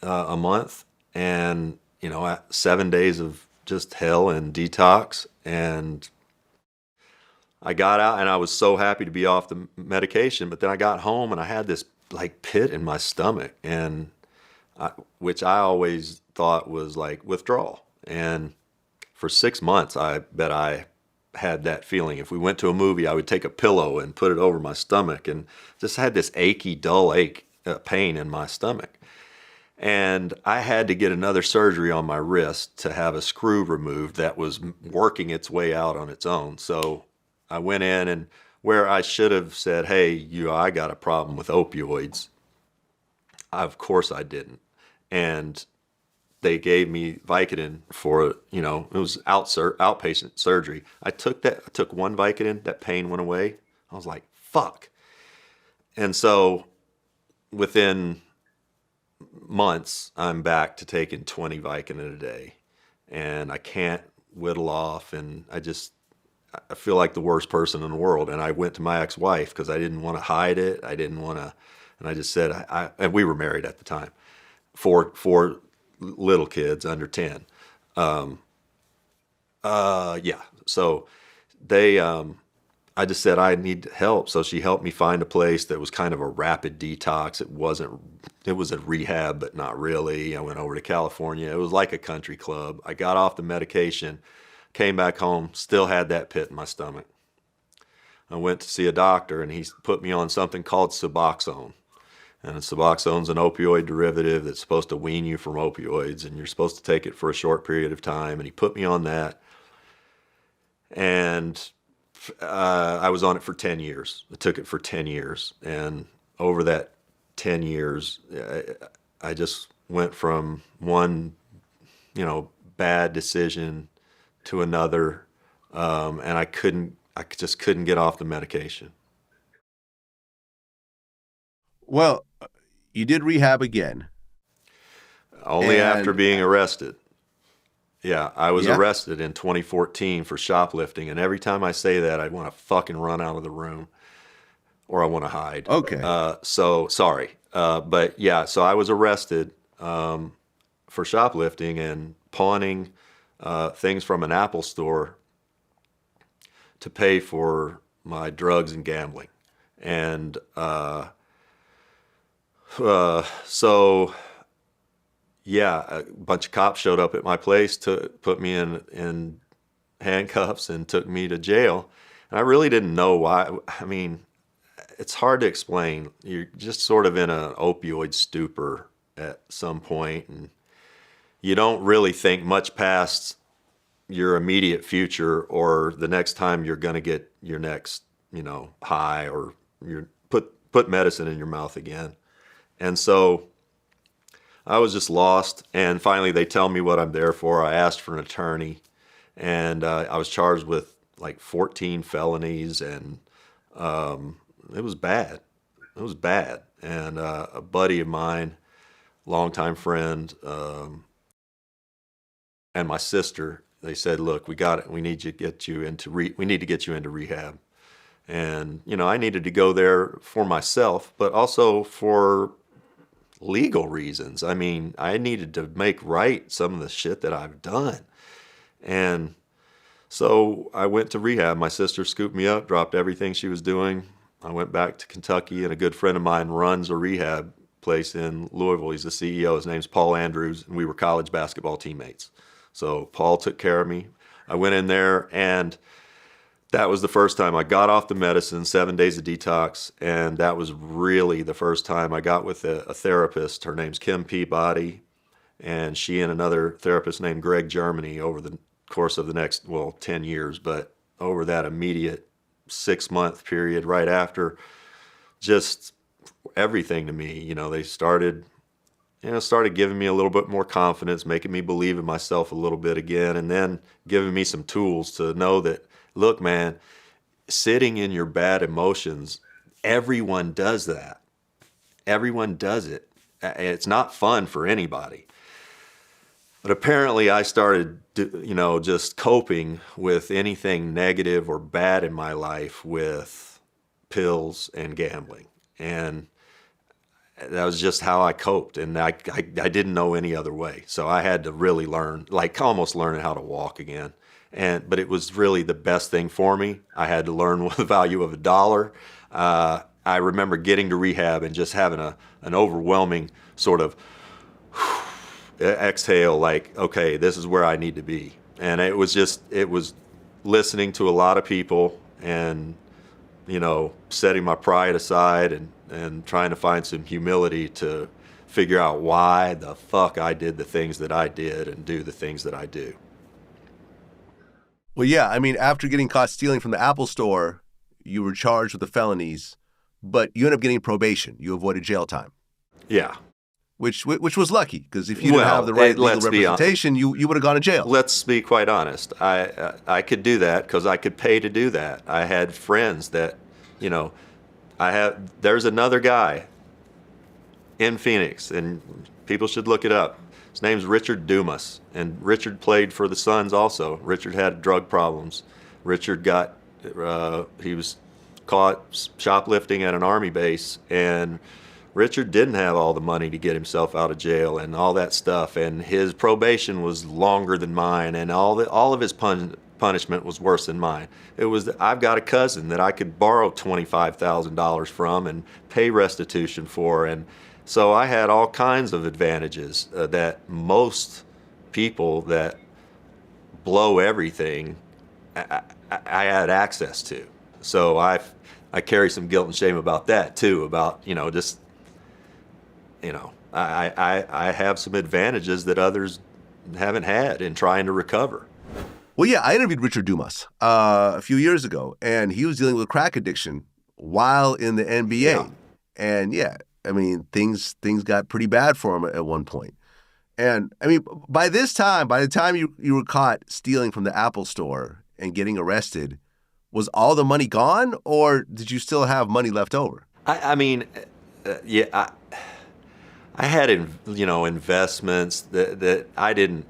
a month and 7 days of just hell and detox. And I got out and I was so happy to be off the medication. But then I got home and I had this like pit in my stomach, and which I always thought was like withdrawal. And for 6 months, I bet I had that feeling. If we went to a movie, I would take a pillow and put it over my stomach, and just had this achy, dull pain in my stomach. And I had to get another surgery on my wrist to have a screw removed that was working its way out on its own. So I went in, and where I should have said, "Hey, I got a problem with opioids," of course I didn't. And they gave me Vicodin for, it was outpatient surgery. I took 1 Vicodin, that pain went away. I was like, fuck. And so within months, I'm back to taking 20 Vicodin a day. And I can't whittle off, and I feel like the worst person in the world. And I went to my ex-wife because I didn't want to hide it. I didn't want to, and I just said, and we were married at the time, four little kids under 10. Yeah. So I just said I need help. So she helped me find a place that was kind of a rapid detox. It was a rehab, but not really. I went over to California. It was like a country club. I got off the medication, came back home, still had that pit in my stomach. I went to see a doctor and he put me on something called Suboxone. And Suboxone's an opioid derivative that's supposed to wean you from opioids, and you're supposed to take it for a short period of time. And he put me on that. And I was on it for 10 years. I took it for 10 years. And over that 10 years, I just went from one, bad decision to another. And I just couldn't get off the medication. Well, you did rehab again. Only after being arrested. Yeah, I was arrested in 2014 for shoplifting, and every time I say that, I want to fucking run out of the room, or I want to hide. Okay. So sorry, but yeah, so I was arrested for shoplifting and pawning things from an Apple store to pay for my drugs and gambling, and so. Yeah, a bunch of cops showed up at my place to put me in handcuffs and took me to jail. And I really didn't know why. I mean, it's hard to explain. You're just sort of in an opioid stupor at some point, and you don't really think much past your immediate future or the next time you're going to get your next, high, or you put medicine in your mouth again. And so I was just lost, and finally they tell me what I'm there for. I asked for an attorney, and I was charged with like 14 felonies, and it was bad. It was bad. And a buddy of mine, longtime friend, and my sister, they said, "Look, we got it. We need to get you into rehab." And I needed to go there for myself, but also for legal reasons. I mean, I needed to make right some of the shit that I've done. And so I went to rehab. My sister scooped me up, dropped everything she was doing. I went back to Kentucky, and a good friend of mine runs a rehab place in Louisville. He's the CEO. His name's Paul Andrews, and we were college basketball teammates. So Paul took care of me. I went in there, and that was the first time I got off the medicine, 7 days of detox, and that was really the first time I got with a therapist. Her name's Kim Peabody, and she and another therapist named Greg Germany over the course of the next, 10 years, but over that immediate 6-month period right after, just everything to me. They started giving me a little bit more confidence, making me believe in myself a little bit again, and then giving me some tools to know that, look, man, sitting in your bad emotions, everyone does that. Everyone does it. It's not fun for anybody. But apparently I started, just coping with anything negative or bad in my life with pills and gambling. And that was just how I coped. And I didn't know any other way. So I had to really learn, almost learning how to walk again. But it was really the best thing for me. I had to learn the value of $1. I remember getting to rehab and just having an overwhelming sort of exhale, like, okay, this is where I need to be. And it was listening to a lot of people and, setting my pride aside and trying to find some humility to figure out why the fuck I did the things that I did and do the things that I do. Well, yeah, I mean, after getting caught stealing from the Apple store, you were charged with the felonies, but you ended up getting probation. You avoided jail time. Yeah. Which was lucky, because if you didn't have the right legal representation, you would have gone to jail. Let's be quite honest. I could do that because I could pay to do that. I had friends that, there's another guy in Phoenix, and people should look it up. His name's Richard Dumas, and Richard played for the Suns also. Richard had drug problems. Richard he was caught shoplifting at an Army base, and Richard didn't have all the money to get himself out of jail and all that stuff, and his probation was longer than mine, and all of his punishment was worse than mine. I've got a cousin that I could borrow $25,000 from and pay restitution for, and so I had all kinds of advantages that most people that blow everything, I had access to. So I carry some guilt and shame about that too, about, I have some advantages that others haven't had in trying to recover. Well, yeah, I interviewed Richard Dumas a few years ago, and he was dealing with crack addiction while in the NBA. Yeah. And yeah, I mean, things got pretty bad for him at one point. And I mean, by the time you were caught stealing from the Apple store and getting arrested, was all the money gone, or did you still have money left over? I mean, yeah, I had investments that I didn't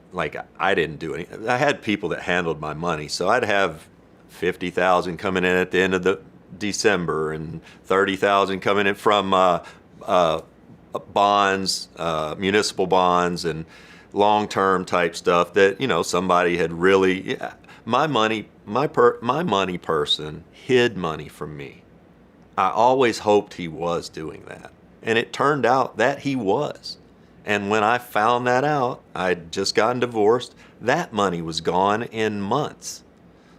do anything. I had people that handled my money, so I'd have $50,000 coming in at the end of the December and $30,000 coming in from bonds, municipal bonds, and long-term type stuff that somebody had really. My money person hid money from me. I always hoped he was doing that, and it turned out that he was. And when I found that out, I'd just gotten divorced. That money was gone in months.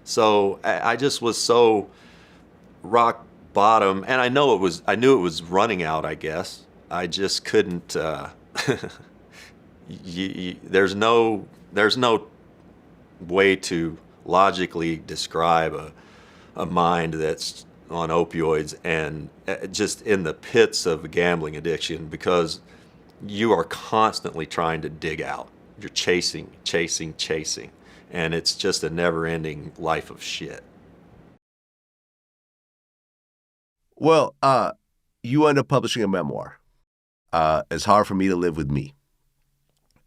So I just was so rock bottom, and I knew it was running out, I guess. I just couldn't. There's no way to logically describe a mind that's on opioids and just in the pits of a gambling addiction, because you are constantly trying to dig out. You're chasing, and it's just a never-ending life of shit. Well, you end up publishing a memoir. It's Hard for Me to Live with Me.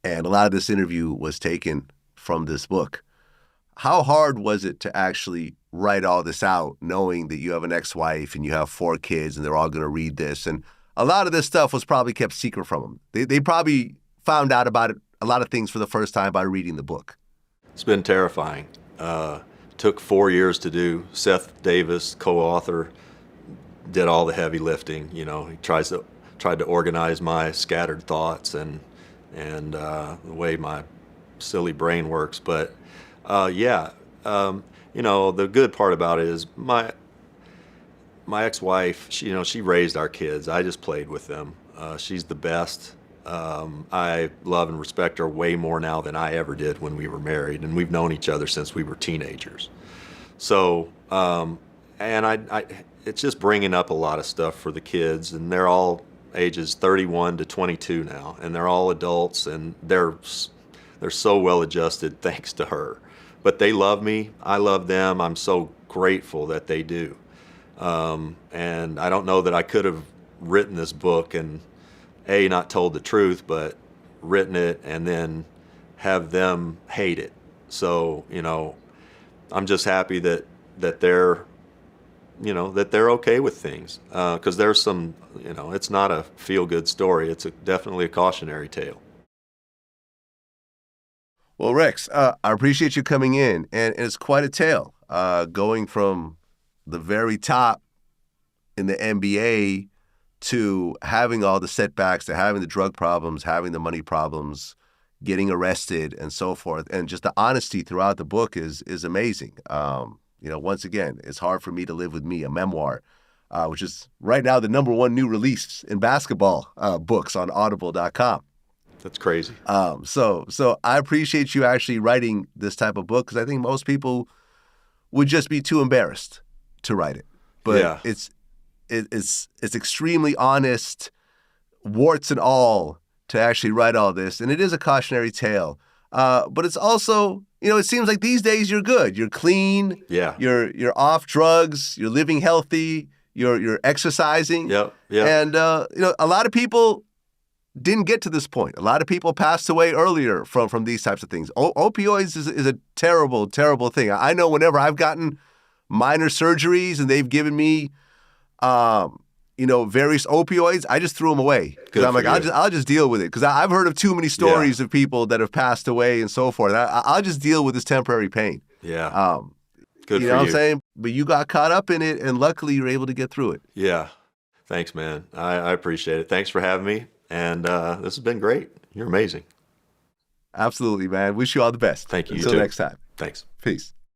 And a lot of this interview was taken from this book. How hard was it to actually write all this out, knowing that you have an ex-wife and you have 4 kids and they're all going to read this? And a lot of this stuff was probably kept secret from them. They probably found out about it, a lot of things for the first time by reading the book. It's been terrifying. Took 4 years to do. Seth Davis, co-author, did all the heavy lifting. He tried to organize my scattered thoughts and the way my silly brain works. But the good part about it is my ex-wife, she raised our kids. I just played with them. She's the best. I love and respect her way more now than I ever did when we were married, and we've known each other since we were teenagers. So, it's just bringing up a lot of stuff for the kids, and they're all ages 31 to 22 now, and they're all adults, and they're so well adjusted thanks to her. But they love me. I love them. I'm so grateful that they do. And I don't know that I could have written this book and not told the truth, but written it and then have them hate it. So, I'm just happy that they're okay with things. 'Cause there's some, it's not a feel-good story. It's definitely a cautionary tale. Well, Rex, I appreciate you coming in, and it's quite a tale, going from the very top in the NBA to having all the setbacks, to having the drug problems, having the money problems, getting arrested, and so forth. And just the honesty throughout the book is amazing. Once again, It's Hard for Me to Live with Me, a memoir, which is right now the #1 new release in basketball books on audible.com. That's crazy. So I appreciate you actually writing this type of book, because I think most people would just be too embarrassed to write it. But yeah. It's extremely honest, warts and all, to actually write all this. And it is a cautionary tale. But it's also, it seems like these days you're good. You're clean. Yeah. You're off drugs. You're living healthy. You're exercising. Yep. And, a lot of people didn't get to this point. A lot of people passed away earlier from these types of things. Opioids is a terrible, terrible thing. I know whenever I've gotten minor surgeries and they've given me, various opioids, I just threw them away. Because I'm like, I'll just deal with it. Because I've heard of too many stories of people that have passed away and so forth. I'll just deal with this temporary pain. Yeah. Good for you. You know what I'm saying? But you got caught up in it, and luckily you're able to get through it. Yeah. Thanks, man. I appreciate it. Thanks for having me. And this has been great. You're amazing. Absolutely, man. Wish you all the best. Thank you. Until next time. Thanks. Peace.